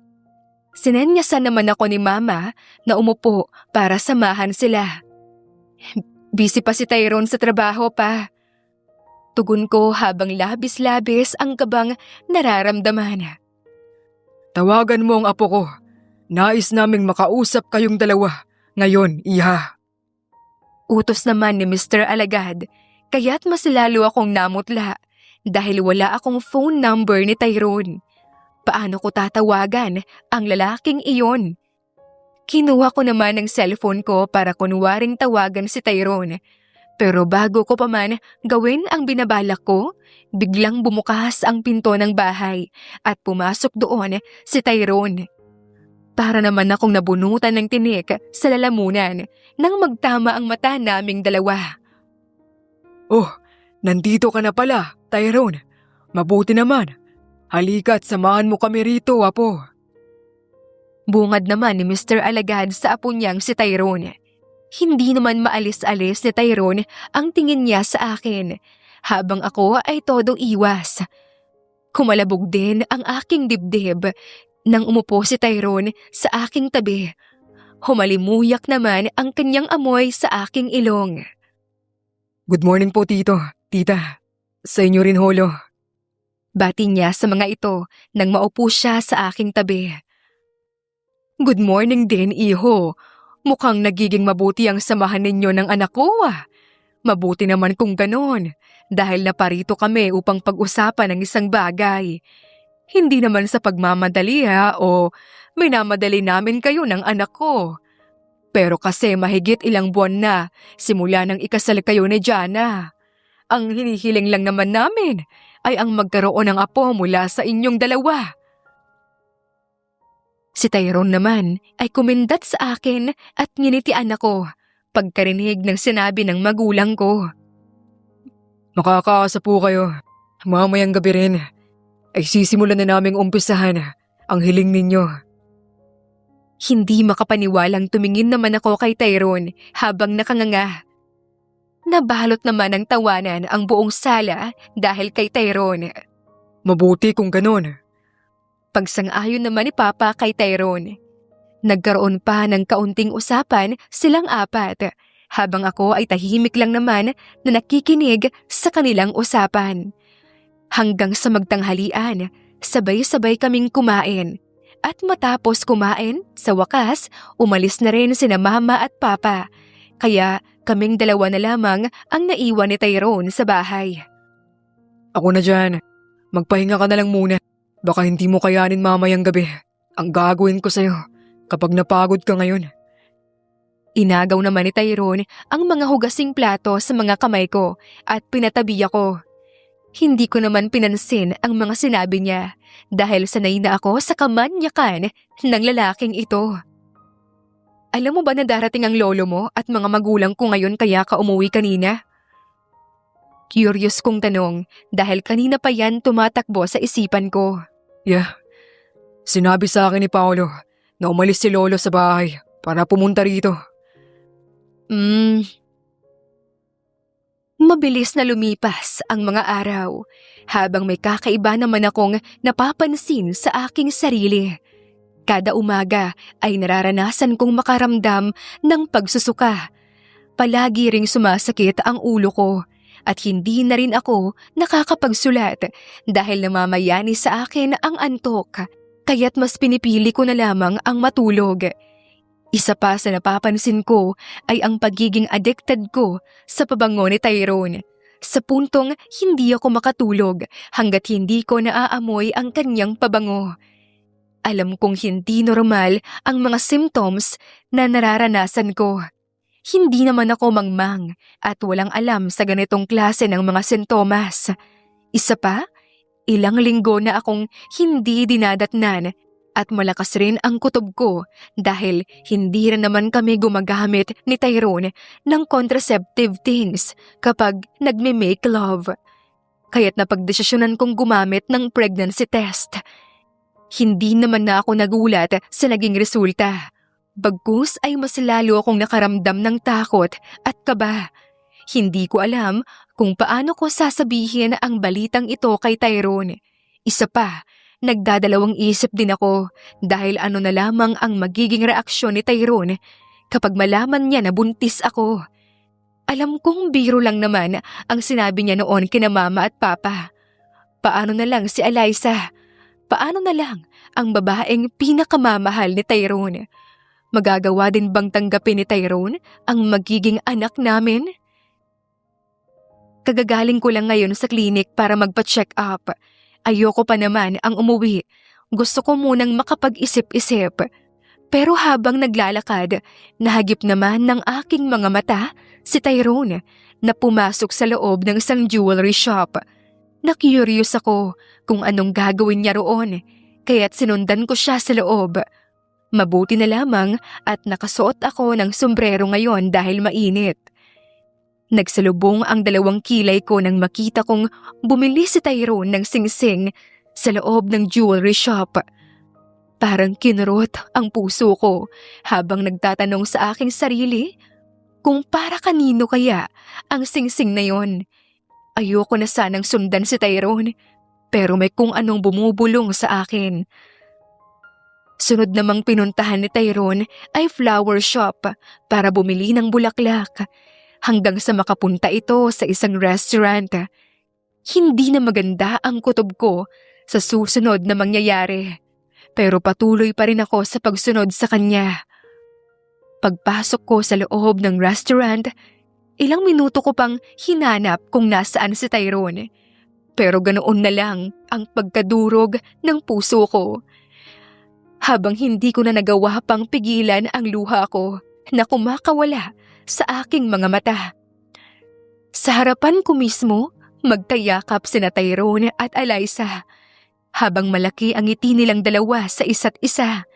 Sinenyasan naman ako ni Mama na umupo para samahan sila. Busy pa si Tyrone sa trabaho pa. Tugon ko habang labis-labis ang kabang nararamdaman. Tawagan mo ang apo ko. Nais naming makausap kayong dalawa. Ngayon, iha. Utos naman ni Mr. Alagad, kaya't mas lalo akong namutla dahil wala akong phone number ni Tyrone. Paano ko tatawagan ang lalaking iyon? Kinuha ko naman ang cellphone ko para kunwaring tawagan si Tyrone. Pero bago ko pa man gawin ang binabalak ko, biglang bumukas ang pinto ng bahay at pumasok doon si Tyrone. Para naman akong nabunutan ng tinik sa lalamunan nang magtama ang mata naming dalawa. Oh, nandito ka na pala, Tyrone. Mabuti naman. Halika at samahan mo kami rito, apo. Bungad naman ni Mr. Alagad sa apo niyang si Tyrone. Hindi naman maalis-alis ni Tyrone ang tingin niya sa akin, habang ako ay todo iwas. Kumalabog din ang aking dibdib nang umupo si Tyrone sa aking tabi. Humalimuyak naman ang kanyang amoy sa aking ilong. Good morning po, tito, tita. Sa inyo rin, holo. Bati niya sa mga ito nang maupo siya sa aking tabi. Good morning din, iho. Mukhang nagiging mabuti ang samahan ninyo ng anak ko, ah. Mabuti naman kung ganon, dahil naparito kami upang pag-usapan ng isang bagay. Hindi naman sa pagmamadali o minamadali namin kayo ng anak ko. Pero kasi mahigit ilang buwan na simula nang ikasal kayo ni Jana. Ang hinihiling lang naman namin ay ang magkaroon ng apo mula sa inyong dalawa. Si Tyrone naman ay kumindat sa akin at nginitian ako pagkarinig ng sinabi ng magulang ko. Makakaasa po kayo. Mamayang gabi rin ay sisimulan na naming umpisahan ang hiling ninyo. Hindi makapaniwalang tumingin naman ako kay Tyrone habang nakanganga. Nabalot naman ng tawanan ang buong sala dahil kay Tyrone. Mabuti kung ganon. Pagsang-ayon naman ni Papa kay Tyrone. Nagkaroon pa ng kaunting usapan silang apat, habang ako ay tahimik lang naman na nakikinig sa kanilang usapan. Hanggang sa magtanghalian, sabay-sabay kaming kumain. At matapos kumain, sa wakas, umalis na rin sina Mama at Papa. Kaya kaming dalawa na lamang ang naiwan ni Tyrone sa bahay. Ako na dyan. Magpahinga ka na lang muna. Baka hindi mo kayanin mamayang gabi. Ang gagawin ko sa'yo kapag napagod ka ngayon. Inagaw naman ni Tyrone ang mga hugasing plato sa mga kamay ko at pinatabi ako. Hindi ko naman pinansin ang mga sinabi niya dahil sanay na ako sa kamanyakan ng lalaking ito. Alam mo ba na darating ang lolo mo at mga magulang ko ngayon kaya ka umuwi kanina? Curious kong tanong dahil kanina pa yan tumatakbo sa isipan ko. Yeah. Sinabi sa akin ni Paolo na umalis si Lolo sa bahay para pumunta rito. Mabilis na lumipas ang mga araw habang may kakaiba naman akong napapansin sa aking sarili. Kada umaga ay nararanasan kong makaramdam ng pagsusuka. Palagi ring sumasakit ang ulo ko. At hindi na rin ako nakakapagsulat dahil namamayani sa akin ang antok, kaya't mas pinipili ko na lamang ang matulog. Isa pa sa napapansin ko ay ang pagiging addicted ko sa pabango ni Tyrone, sa puntong hindi ako makatulog hanggat hindi ko naaamoy ang kanyang pabango. Alam kong hindi normal ang mga symptoms na nararanasan ko. Hindi naman ako mangmang at walang alam sa ganitong klase ng mga sintomas. Isa pa, ilang linggo na akong hindi dinadatnan at malakas rin ang kutob ko dahil hindi rin naman kami gumagamit ni Tyrone ng contraceptive things kapag nagme-make love. Kaya't napagdesisyonan kong gumamit ng pregnancy test. Hindi naman na ako nagulat sa naging resulta. Bagkus ay mas lalo akong nakaramdam ng takot at kaba. Hindi ko alam kung paano ko sasabihin ang balitang ito kay Tyrone. Isa pa, nagdadalawang isip din ako dahil ano na lamang ang magiging reaksyon ni Tyrone kapag malaman niya na buntis ako. Alam kong biro lang naman ang sinabi niya noon kina mama at papa. Paano na lang si Eliza? Paano na lang ang babaeng pinakamamahal ni Tyrone? Magagawa din bang tanggapin ni Tyrone ang magiging anak namin? Kagagaling ko lang ngayon sa klinik para magpa-check up. Ayoko pa naman ang umuwi. Gusto ko munang makapag-isip-isip. Pero habang naglalakad, nahagip naman ng aking mga mata si Tyrone na pumasok sa loob ng isang jewelry shop. Na-curious ako kung anong gagawin niya roon, kaya't sinundan ko siya sa loob. Mabuti na lamang at nakasuot ako ng sombrero ngayon dahil mainit. Nagsalubong ang dalawang kilay ko nang makita kong bumili si Tyrone ng singsing sa loob ng jewelry shop. Parang kinurot ang puso ko habang nagtatanong sa aking sarili kung para kanino kaya ang singsing na yon. Ayoko na sanang sundan si Tyrone pero may kung anong bumubulong sa akin. Sunod namang pinuntahan ni Tyrone ay flower shop para bumili ng bulaklak. Hanggang sa makapunta ito sa isang restaurant. Hindi na maganda ang kutob ko sa susunod na mangyayari. Pero patuloy pa rin ako sa pagsunod sa kanya. Pagpasok ko sa loob ng restaurant, ilang minuto ko pang hinanap kung nasaan si Tyrone. Pero ganoon na lang ang pagkadurog ng puso ko. Habang hindi ko na nagawa pang pigilan ang luha ko na kumakawala sa aking mga mata. Sa harapan ko mismo, magkayakap sina Tyrone at Eliza habang malaki ang ngiti nilang dalawa sa isa't isa.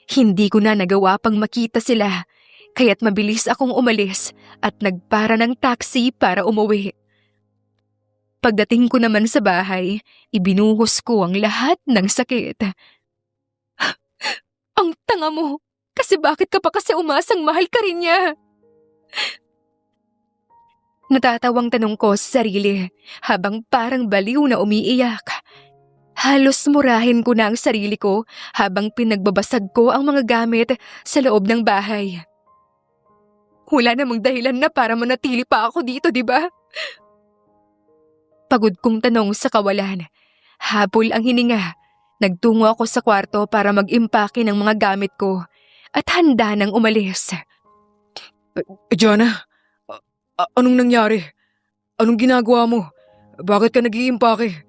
Hindi ko na nagawa pang makita sila, kaya't mabilis akong umalis at nagpara ng taxi para umuwi. Pagdating ko naman sa bahay, ibinuhos ko ang lahat ng sakit. Ang tanga mo! Kasi bakit ka pa kasi umasang mahal ka rin niya? Natatawang tanong ko sa sarili habang parang baliw na umiiyak. Halos murahin ko na ang sarili ko habang pinagbabasag ko ang mga gamit sa loob ng bahay. Wala namang dahilan na para manatili pa ako dito, di ba? Pagod kong tanong sa kawalan. Habol ang hininga. Nagtungo ako sa kwarto para mag-impake ng mga gamit ko at handa nang umalis. Jana, anong nangyari? Anong ginagawa mo? Bakit ka nag-iimpake?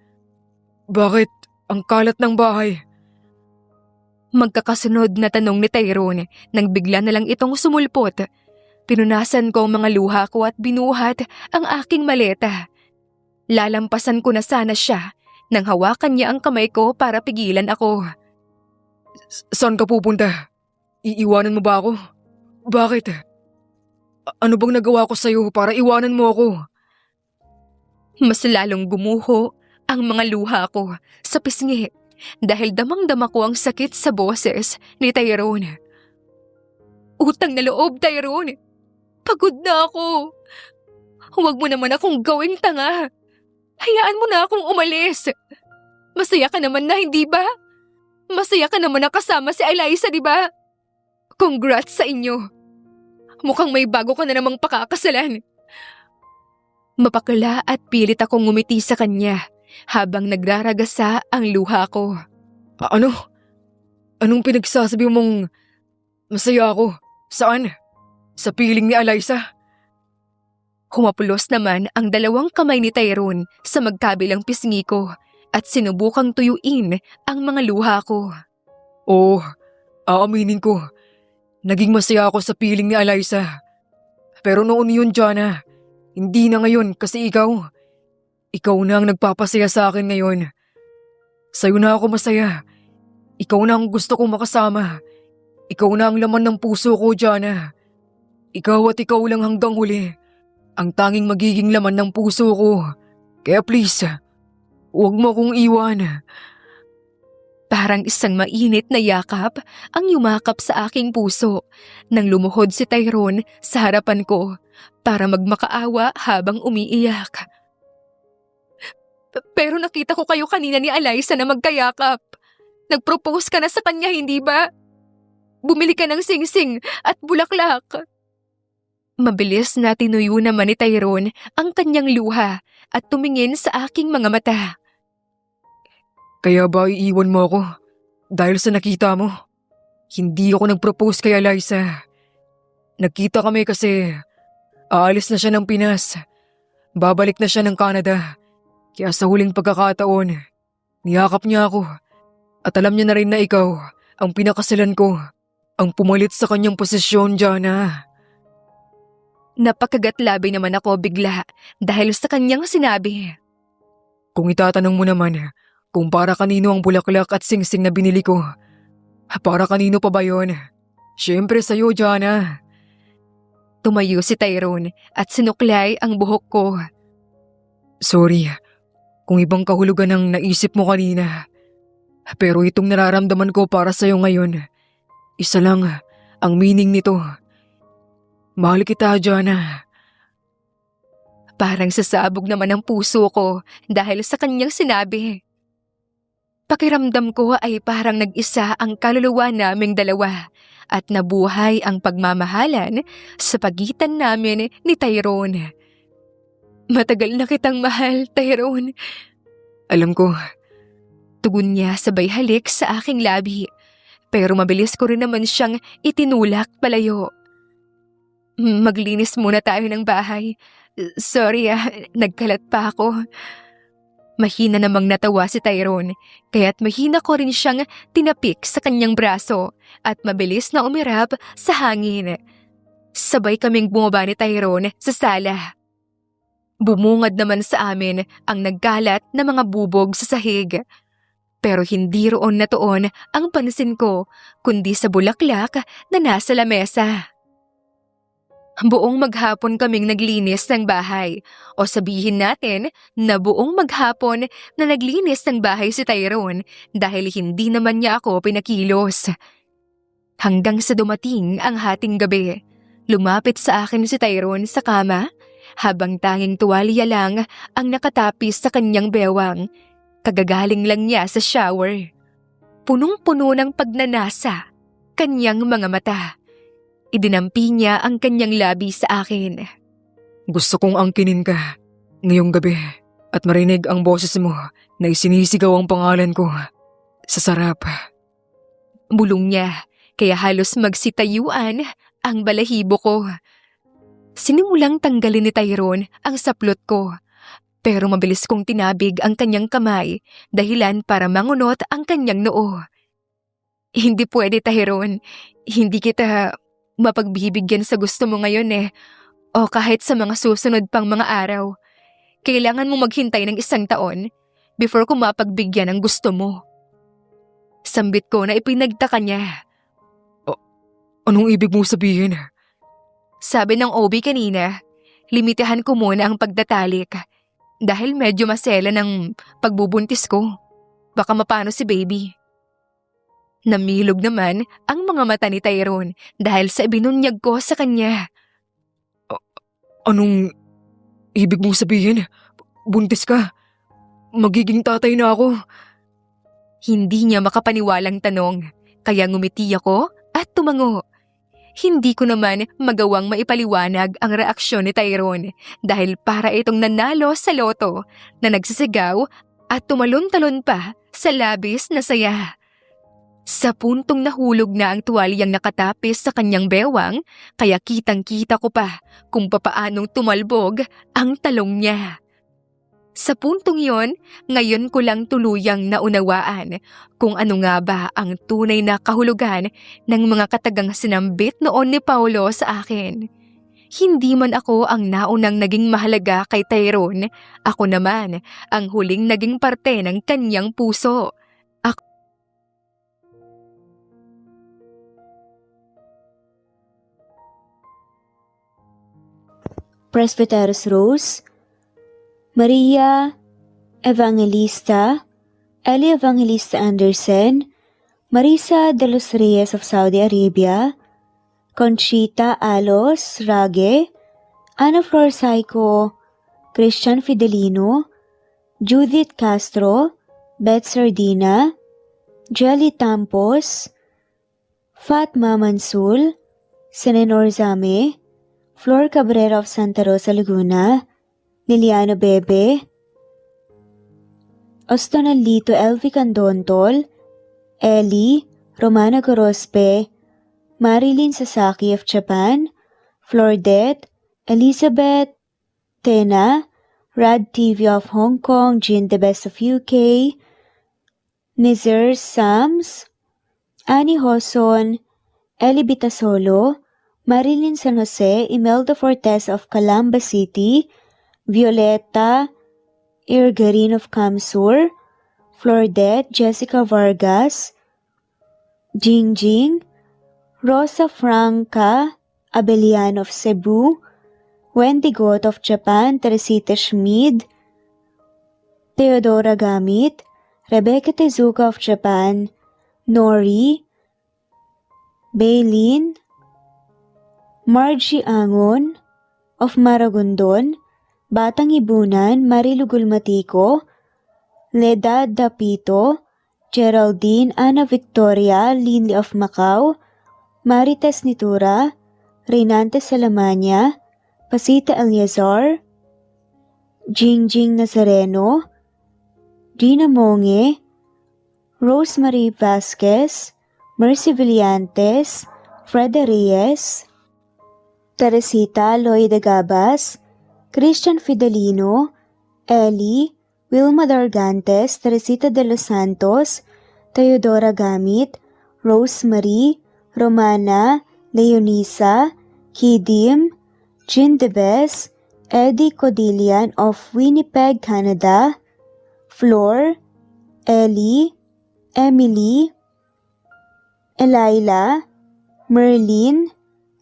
Bakit ang kalat ng bahay? Magkakasunod na tanong ni Tyrone nang bigla na lang itong sumulpot. Pinunasan ko ang mga luha ko at binuhat ang aking maleta. Lalampasan ko na sana siya nang hawakan niya ang kamay ko para pigilan ako. Saan ka pupunta? Iiwanan mo ba ako? Bakit? Ano bang nagawa ko sa'yo para iwanan mo ako? Mas lalong gumuho ang mga luha ko sa pisngi dahil damang-dama ko ang sakit sa boses ni Tyrone. Utang na loob, Tyrone! Pagod na ako! Huwag mo naman akong gawing tanga! Hayaan mo na akong umalis! Masaya ka naman na, hindi ba? Masaya ka naman na kasama si Eliza, di ba? Congrats sa inyo! Mukhang may bago ka na namang pakakasalan. Mapakala at pilit akong ngumiti sa kanya habang nagraragasa ang luha ko. Ano? Anong pinagsasabi mong masaya ako? Saan? Sa piling ni Eliza? Humaplos naman ang dalawang kamay ni Tyrone sa magkabilang pisngi ko at sinubukang tuyuin ang mga luha ko. Oo, aaminin ko. Naging masaya ako sa piling ni Eliza. Pero noon yun, Jana. Hindi na ngayon kasi ikaw. Ikaw na ang nagpapasaya sa akin ngayon. Sa'yo na ako masaya. Ikaw na ang gusto kong makasama. Ikaw na ang laman ng puso ko, Jana. Ikaw at ikaw lang hanggang huli. Ang tanging magiging laman ng puso ko. Kaya please, huwag mo akong iwan. Parang isang mainit na yakap ang yumakap sa aking puso nang lumuhod si Tyrone sa harapan ko para magmakaawa habang umiiyak. Pero nakita ko kayo kanina ni Eliza na magkayakap. Nag-propose ka na sa kanya, hindi ba? Bumili ka ng singsing at bulaklak. Mabilis na tinuyo naman ni Tyrone ang kanyang luha at tumingin sa aking mga mata. Kaya ba iiwan mo ako? Dahil sa nakita mo? Hindi ako nag-propose kay Eliza. Nagkita kami kasi aalis na siya ng Pinas. Babalik na siya ng Canada. Kaya sa huling pagkakataon, niyakap niya ako. At alam niya na rin na ikaw ang pinakasalan ko. Ang pumalit sa kanyang posisyon, Jana. Napakagatlabi naman ako bigla dahil sa kanyang sinabi. Kung itatanong mo naman kung para kanino ang bulaklak at singsing na binili ko, para kanino pa ba yun? Siyempre sa'yo, Jana. Tumayo si Tyrone at sinuklay ang buhok ko. Sorry kung ibang kahulugan ang naisip mo kanina. Pero itong nararamdaman ko para sa'yo ngayon, isa lang ang meaning nito. Mahal kita, Jana. Parang sasabog naman ang puso ko dahil sa kanyang sinabi. Pakiramdam ko ay parang nag-isa ang kaluluwa naming dalawa at nabuhay ang pagmamahalan sa pagitan namin ni Tyrone. Matagal na kitang mahal, Tyrone. Alam ko. Tugon niya sabay halik sa aking labi, pero mabilis ko rin naman siyang itinulak palayo. Maglinis muna tayo ng bahay. Sorry nagkalat pa ako. Mahina namang natawa si Tyrone, kaya't mahina ko rin siyang tinapik sa kanyang braso at mabilis na umirap sa hangin. Sabay kaming bumaba ni Tyrone sa sala. Bumungad naman sa amin ang nagkalat na mga bubog sa sahig. Pero hindi roon natuon ang pansin ko, kundi sa bulaklak na nasa lamesa. Buong maghapon kaming naglinis ng bahay, o sabihin natin na buong maghapon na naglinis ng bahay si Tyrone dahil hindi naman niya ako pinakilos. Hanggang sa dumating ang hating gabi, lumapit sa akin si Tyrone sa kama habang tanging tuwalya lang ang nakatapis sa kanyang bewang. Kagagaling lang niya sa shower. Punong-puno ng pagnanasa kanyang mga mata. Idinampi niya ang kanyang labi sa akin. Gusto kong angkinin ka ngayong gabi at marinig ang boses mo na isinisigaw ang pangalan ko sa sarap. Bulong niya, kaya halos magsitayuan ang balahibo ko. Sinimulang tanggalin ni Tyrone ang saplot ko, pero mabilis kong tinabig ang kanyang kamay dahilan para mangunot ang kanyang noo. Hindi pwede, Tyrone. Hindi kita mapagbibigyan sa gusto mo ngayon o kahit sa mga susunod pang mga araw. Kailangan mo maghintay ng 1 taon before ko mapagbigyan ng gusto mo. Sambit ko na ipinagtaka niya. Anong ibig mo sabihin? Sabi ng OB kanina, limitahan ko muna ang pagdatalik dahil medyo masela ng pagbubuntis ko. Baka mapano si baby. Namilog naman ang mga mata ni Tyrone dahil sa ibinunyag ko sa kanya. Anong ibig mong sabihin? Buntis ka? Magiging tatay na ako? Hindi niya makapaniwalang tanong, kaya ngumiti ako at tumango. Hindi ko naman magawang maipaliwanag ang reaksyon ni Tyrone dahil para itong nanalo sa loto na nagsisigaw at tumalon-talon pa sa labis na saya. Sa puntong nahulog na ang tuwalyang nakatapis sa kanyang bewang, kaya kitang-kita ko pa kung papaanong tumalbog ang talong niya. Sa puntong yon, ngayon ko lang tuluyang naunawaan kung ano nga ba ang tunay na kahulugan ng mga katagang sinambit noon ni Paolo sa akin. Hindi man ako ang naunang naging mahalaga kay Tyrone, ako naman ang huling naging parte ng kanyang puso. Presbyteros Rose, Maria Evangelista, Eli Evangelista Anderson, Marisa de los Reyes of Saudi Arabia, Conchita Alos Rage, Ana Flor Saico, Christian Fidelino, Judith Castro, Beth Sardina, Jelly Tampos, Fatma Mansul, Senenor Zame, Flor Cabrera of Santa Rosa Laguna, Liliano Bebe, Ostonalito Elvi Candontol, Ellie, Romana Gorospe, Marilyn Sasaki of Japan, Flordet, Elizabeth Tena, Rad TV of Hong Kong, Jean the Best of UK, Nizar Sams, Annie Hoson, Ellie Bitasolo, Marilyn San Jose, Imelda Fortes of Calamba City, Violeta Irgarin of Kamsur, Flordet, Jessica Vargas, Jingjing, Rosa Franca Abelian of Cebu, Wendy Goth of Japan, Teresita Schmid, Theodora Gamit, Rebecca Tezuka of Japan, Nori, Baylin, Margie Angon of Maragondon, Batang Ibunan, Marilu Gulmatiko, Leda Dapito, Geraldine Ana Victoria, Linley of Macau, Marites Nitura, Reynante Salamanya, Pasita Eliazar, Jingjing Nazareno, Gina Monge, Rosemary Vasquez, Mercy Villantes, Freda Reyes, Teresita Loida Gabas, Christian Fidelino, Ellie, Wilma Dargantes, Teresita de los Santos, Teodora Gamit, Rosemary, Romana, Leonisa, Kidim, Jean Debes, Eddie Codillian of Winnipeg, Canada, Flor, Ellie, Emily, Elila, Merlin,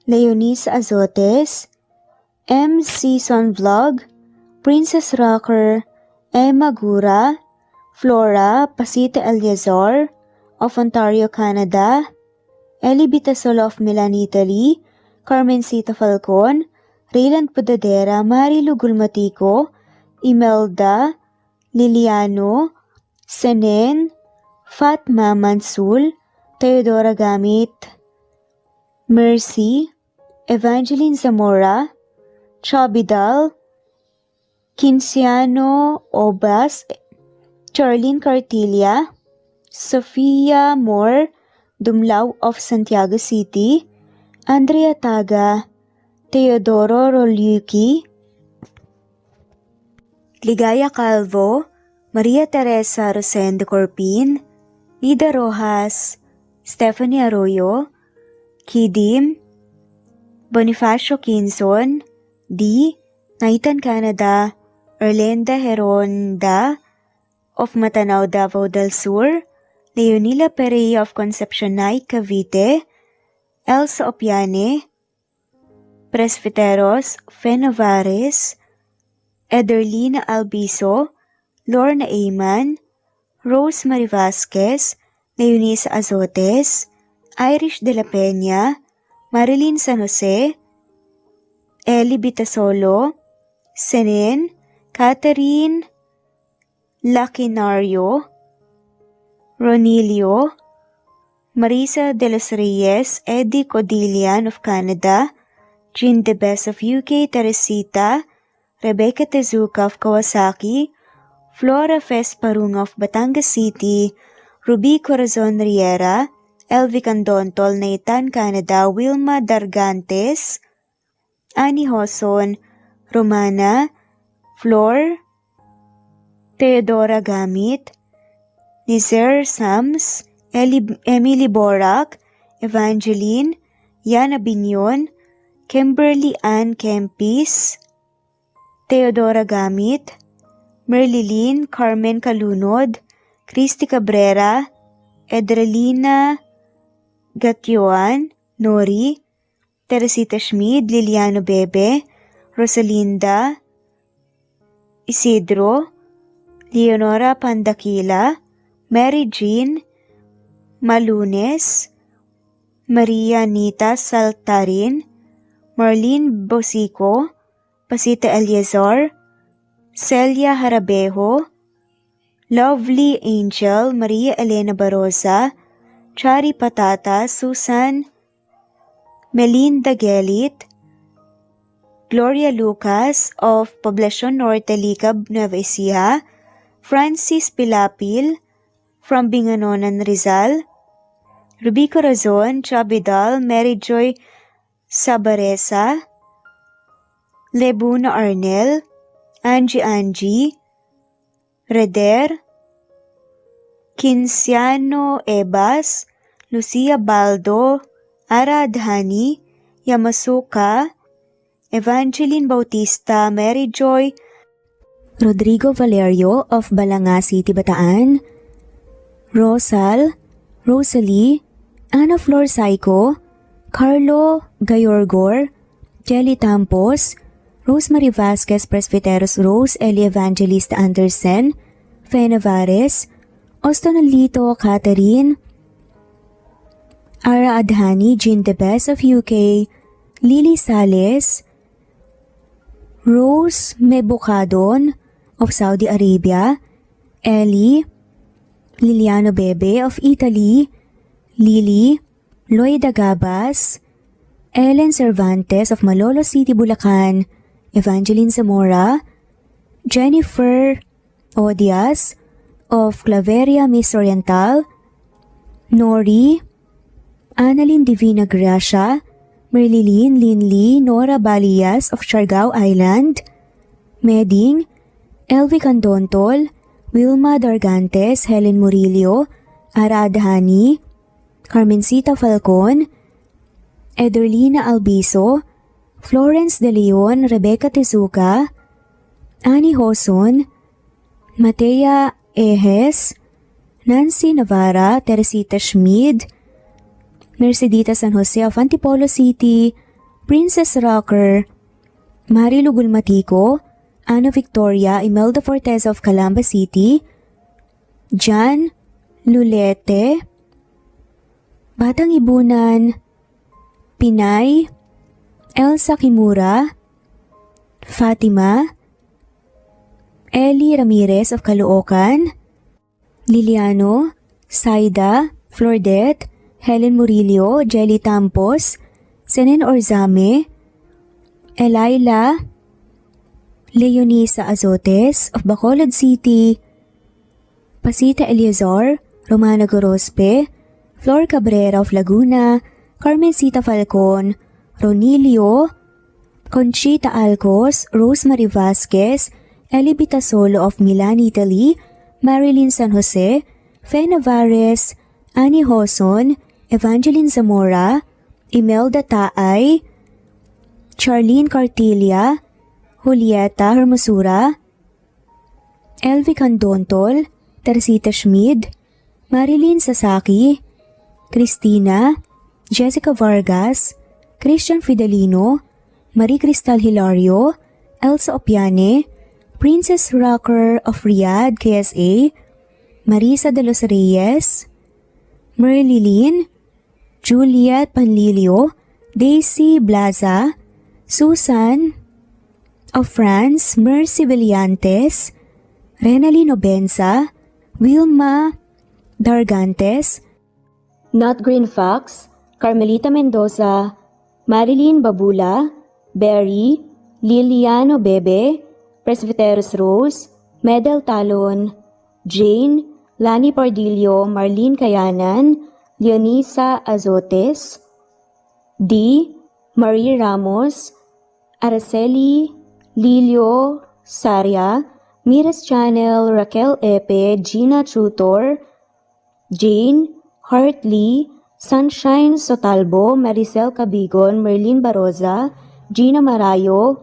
Leonisa Azotes, M. Season Vlog, Princess Rocker, Emma Gura, Flora Pasita Eliazar of Ontario, Canada, Eli Bitasolo of Milan, Italy, Carmencita Falcon, Rayland Podadera, Marilu Gulmatico, Imelda, Liliano, Senen, Fatma Mansul, Teodora Gamit, Mercy, Evangeline Zamora, Chabidal, Kinciano Obas, Charlene Cartilla, Sofia Moore, Dumlao of Santiago City, Andrea Taga, Teodoro Roliuki, Ligaya Calvo, Maria Teresa Rosendo Corpin, Ida Rojas, Stephanie Arroyo, Kidim, Bonifacio Quinzon, D. Naitan Canada, Erlenda Heronda of Matanao, Davao del Sur, Leonila Perea of Concepcion Night, Cavite, Elsa Opiane, Presbyteros Fenovares, Ederlina Albiso, Lorna Ayman, Rosemary Vasquez, Leonisa Azotes, Irish de la Peña, Marilyn San Jose, Eli Bitasolo, Senen, Catherine Lacinario, Ronilio, Marisa de los Reyes, Eddie Codillian of Canada, Jean the Best of UK, Teresita, Rebecca Tezuka of Kawasaki, Flora Fest Parung of Batangas City, Ruby Corazon Riera, Elvi Candontol, Naitan Canada, Wilma Dargantes, Annie Hoson, Romana, Flor, Teodora Gamit, Nizar Sams, Emily Borak, Evangeline, Yana Binyon, Kimberly Ann Kempis, Teodora Gamit, Merlilyn Carmen Calunod, Christy Cabrera, Edralina Gatyoan, Nori, Teresita Schmid, Liliano Bebe, Rosalinda Isidro, Leonora Pandakila, Mary Jean Malunes, Maria Nita Saltarin, Marlene Bosico, Pasita Eliazar, Celia Harabejo, Lovely Angel, Maria Elena Barosa, Chari Patata, Susan Melinda Gelit, Gloria Lucas of Poblacion Norte, Licab, Nueva Ecija, Francis Pilapil from Binganonan, Rizal, Ruby Corazon, Chabidal, Mary Joy Sabaresa, Lebuna Arnel, Angie, Reder, Kinciano Ebas, Lucia Baldo, Ara Adhani, Yamasuka, Evangeline Bautista, Mary Joy, Rodrigo Valerio of Balanga City, Bataan, Rosal, Rosalie, Ana Flor Saico, Carlo Gayorgor, Jelly Tampos, Rosemary Vasquez Presbyteros Rose, Eli Evangelista Anderson, Fe Navares, Ostonalito Catherine, Ara Adhani, Jean the Best of UK, Lily Sales, Rose Mebukadon of Saudi Arabia, Ellie, Liliano Bebe of Italy, Lily, Loida Gabas, Ellen Cervantes of Malolo City, Bulacan, Evangeline Zamora, Jennifer Odias of Claveria Miss Oriental, Nori, Annalyn Divina Gracia, Merlilyn Linley Nora Balias of Siargao Island, Meding, Elvi Candontol, Wilma Dargantes, Helen Murillo, Ara Adhani, Carmencita Falcon, Ederlina Albiso, Florence De Leon, Rebecca Tezuka, Annie Hoson, Matea Ejes, Nancy Navarra, Teresita Schmid, Mercedita San Jose of Antipolo City, Princess Rocker, Marilu Gulmatico, Ana Victoria, Imelda Fortes of Calamba City, Jan Lulete, Batang Ibunan, Pinay, Elsa Kimura, Fatima, Ellie Ramirez of Caloocan, Liliano, Saida, Flordet, Helen Murillo, Jelly Tampos, Senen Orzame, Elaila, Leonisa Azotes of Bacolod City, Pasita Eliazar, Romana Gorospe, Flor Cabrera of Laguna, Carmencita Falcon, Ronilio, Conchita Alcos, Rosemary Vasquez, Eli Bitasolo of Milan, Italy, Marilyn San Jose, Fe Navares, Annie Hoson, Evangeline Zamora, Imelda Taay, Charlene Cartilia, Julieta Hermosura, Elvi Candontol, Teresita Schmid, Marilyn Sasaki, Christina, Jessica Vargas, Christian Fidelino, Marie Cristal Hilario, Elsa Opiane, Princess Rocker of Riyadh, KSA, Marisa de los Reyes, Merlilyn, Juliet Panlilio, Daisy Blaza, Susan of France, Mercy Villantes, Renalyn Obenza, Wilma Dargantes, Not Green Fox, Carmelita Mendoza, Marilyn Babula, Berry, Liliano Bebe, Presbyteros Rose, Medel Talon, Jane, Lani Pardillo, Marlene Kayanan, Leonisa Azotes, D. Marie Ramos, Araceli Lilio Saria, Miras Channel, Raquel Epe, Gina Tutor, Jane Hartley, Sunshine Sotalbo, Maricel Cabigon, Merlin Baroza, Gina Marayo,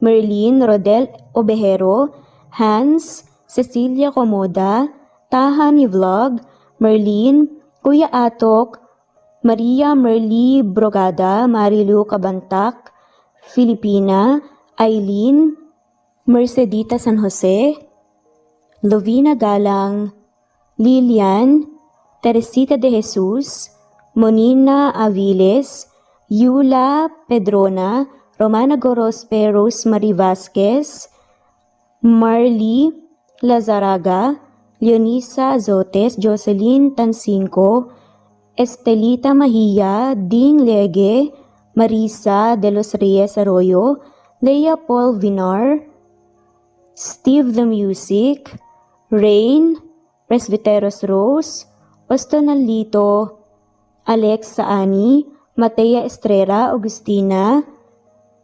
Merlin Rodel Obejero, Hans, Cecilia Comoda, Tahani Vlog, Merlin, Kuya Atok, Maria Merly Brogada, Marilu Kabantak, Filipina, Aileen Mercedita San Jose, Lovina Galang, Lilian Teresita de Jesus, Monina Aviles, Yula Pedrona, Romana Gorospe, Rosemary Vasquez, Marley Lazaraga, Leonisa Azotes, Jocelyn Tancinco, Estelita Mahia, Ding Lege, Marisa de los Reyes Arroyo, Leia Paul Vinar, Steve the Music, Rain, Presbyteros Rose, Ostonalito, Alex Saani, Matea Estrella, Agustina,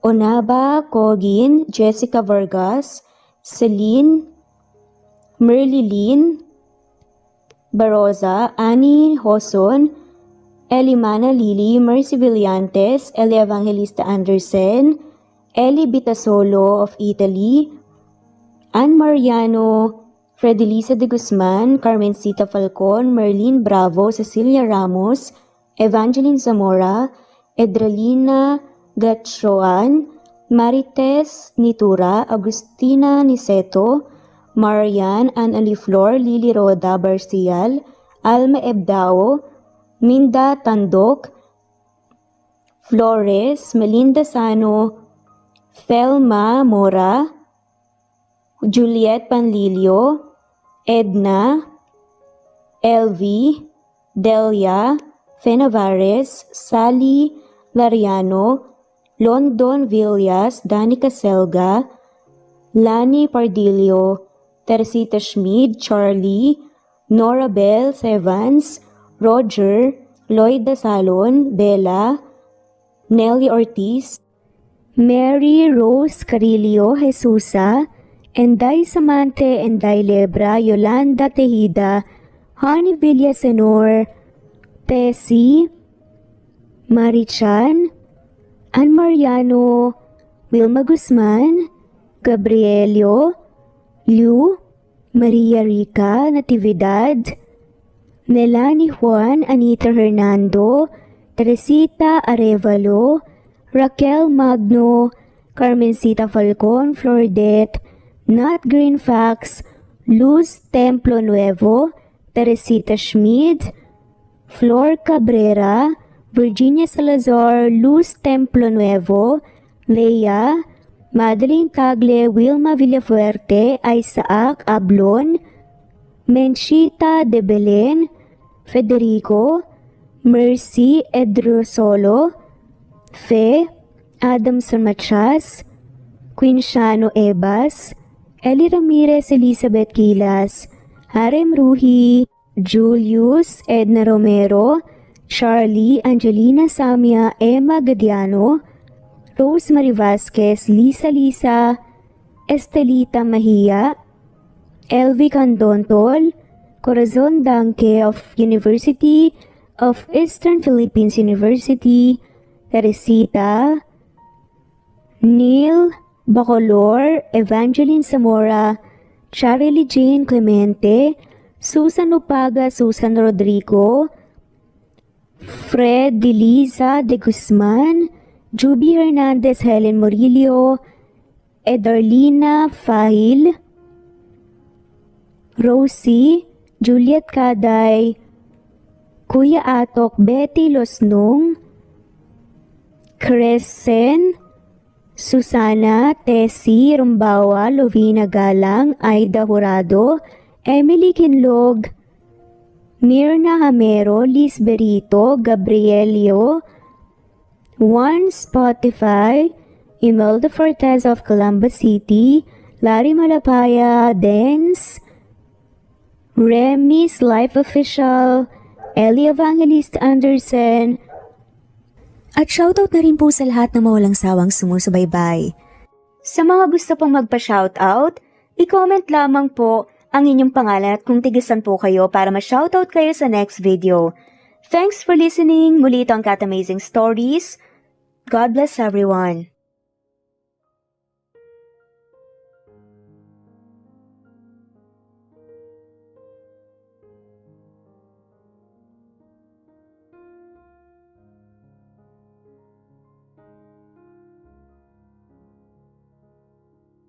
Onaba Cogin, Jessica Vargas, Celine, Merlilyn Baroza, Annie Hoson, Elimana Lili, Mercy Villantes, Eli Evangelista Anderson, Eli Bitasolo of Italy, Ann Mariano, Fredelisa de Guzman, Carmencita Falcon, Merlin Bravo, Cecilia Ramos, Evangeline Zamora, Edralina Gatchoan, Marites Nitura, Agustina Niceto, Marian, Ann Aliflor, Lily Roda Barcial, Alma Ebdao, Minda Tandok, Flores, Melinda Sano, Thelma Mora, Juliet Panlilio, Edna, Elvie, Delia, Fenavares, Sally Lariano, London Villas, Danica Selga, Lani Pardillo, Teresita Schmid, Charlie, Nora Bell Evans, Roger, Lloyd Dasalon, Bella, Nelly Ortiz, Mary Rose Carillo Jesusa, Enday Samante, Enday Lebra, Yolanda Tejida, Honey Villasenor, Tessie, Marichan, Ann Mariano, Wilma Guzman, Gabrielio, Liu, Maria Rica Natividad, Melanie Juan, Anita Hernando, Teresita Arevalo, Raquel Magno, Carmencita Falcon, Flordet, Nat Greenfax, Luz Templo Nuevo, Teresita Schmid, Flor Cabrera, Virginia Salazar, Luz Templo Nuevo, Leia, Madeline Tagle, Wilma Villafuerte, Isaac Ablon, Menchita de Belen, Federico, Mercy Edrosolo, Fe, Adamson Machas, Quinciano Ebas, Eli Ramirez Elizabeth Gilas, Harem Ruhi, Julius Edna Romero, Charlie Angelina Samia, Emma Gadiano, Rosemary Vasquez, Lisa, Estelita Mahia, Elvi Candontol, Corazon Danke of University of Eastern Philippines University, Teresita, Neil Bacolor, Evangeline Zamora, Charlie Jane Clemente, Susan Upaga, Susan Rodrigo, Fred Deliza de Guzman, Juby Hernandez, Helen Murillo, Edarlina Fahil, Rosie, Juliet Kaday, Kuya Atok, Betty Losnong, Crescen, Susana, Tessie, Rumbawa, Lovina Galang, Aida Jurado, Emily Kinlog, Mirna Hamero, Liz Berito, Gabrielio, One Spotify, Imelda Fortes of Columbus City, Larry Malapaya, Dance, Remy's Life Official, Ellie Evangelist Anderson, at shoutout na rin po sa lahat na mawalang sawang sumusubaybay. Sa mga gusto pong magpa-shoutout, i-comment lamang po ang inyong pangalan at kung tigisan po kayo para ma-shoutout kayo sa next video. Thanks for listening. Muli ito ang Cat Amazing Stories. God bless everyone.